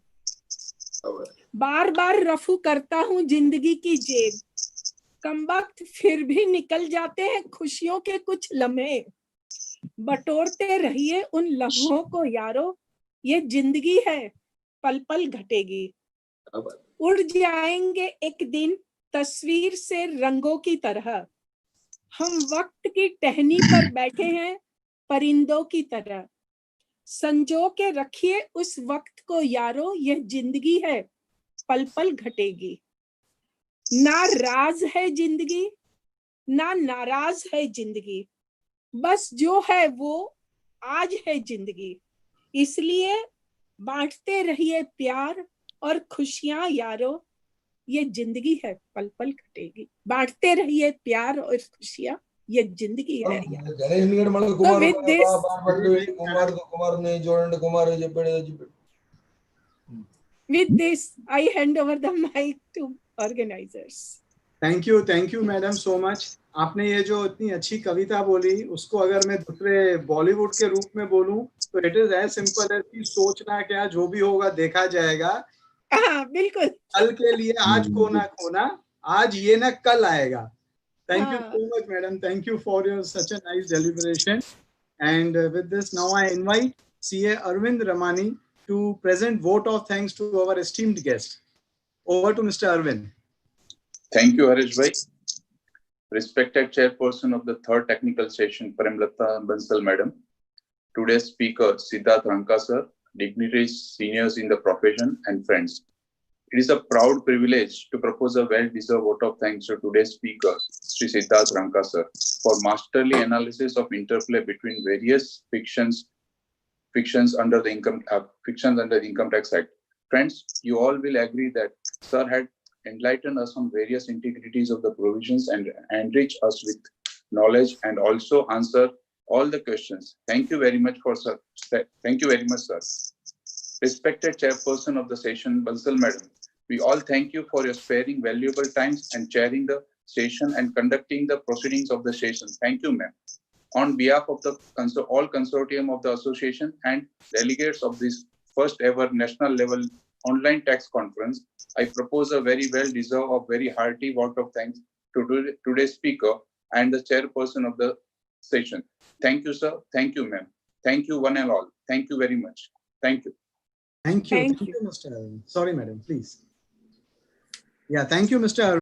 बार बार रफू करता हूं जिंदगी की जेब, कम वक्त फिर भी निकल जाते हैं खुशियों के कुछ लम्हे, बटोरते रहिए उन लम्हों को यारो, ये जिंदगी है, पल पल घटेगी. उड़ जाएंगे एक दिन तस्वीर से रंगों की तरह, हम वक्त की टहनी पर बैठे हैं परिंदों की तरह, संजो के रखिए उस वक्त को यारो, यह जिंदगी है, पल पल घटेगी. ना राज है जिंदगी, ना नाराज है जिंदगी, बस जो है वो आज है जिंदगी. इसलिए बांटते रहिए प्यार और खुशियां यारो, ये जिंदगी है, पल पल घटेगी. बांटते रहिए प्यार और खुशियां, ये जिंदगी है. So with this, I hand over the mic to organizers. Thank you madam so much. आपने ये जो इतनी अच्छी कविता बोली, उसको अगर मैं दूसरे बॉलीवुड के रूप में बोलूं तो it is as simple as कि सोचना क्या, जो भी होगा देखा जाएगा. बिल्कुल. कल के लिए आज को ना खोना, आज ये ना कल आएगा. Thank you so much, madam. Thank you for your such a nice deliberation. And with this, now I invite CA Arvind Ramani to present vote of thanks to our esteemed guest. Over to Mr. Arvind. Thank you, Harish bhai. Respected chairperson of the third technical session, Premlata Bansal madam, today's speaker Siddharth Ranka sir, dignitaries, seniors in the profession, and friends. It is a proud privilege to propose a well-deserved vote of thanks to today's speaker, Sri Siddharth Ranka sir, for masterly analysis of interplay between various fictions under the Income Tax Act. Friends, you all will agree that sir had enlightened us on various integrities of the provisions and enrich us with knowledge and also answer all the questions. Thank you very much, sir. Thank you very much, sir. Respected chairperson of the session, Bansal madam, we all thank you for your sparing valuable times and chairing the session and conducting the proceedings of the session. Thank you, ma'am. On behalf of the all consortium of the association and delegates of this first ever national level online tax conference, I propose a very well-deserved, a very hearty vote of thanks to today's speaker and the chairperson of the session. Thank you, sir. Thank you, ma'am. Thank you, one and all. Thank you very much. Thank you. Thank you, Mr. Arvind. Sorry, madam, please. Yeah, thank you, Mr. Arvind.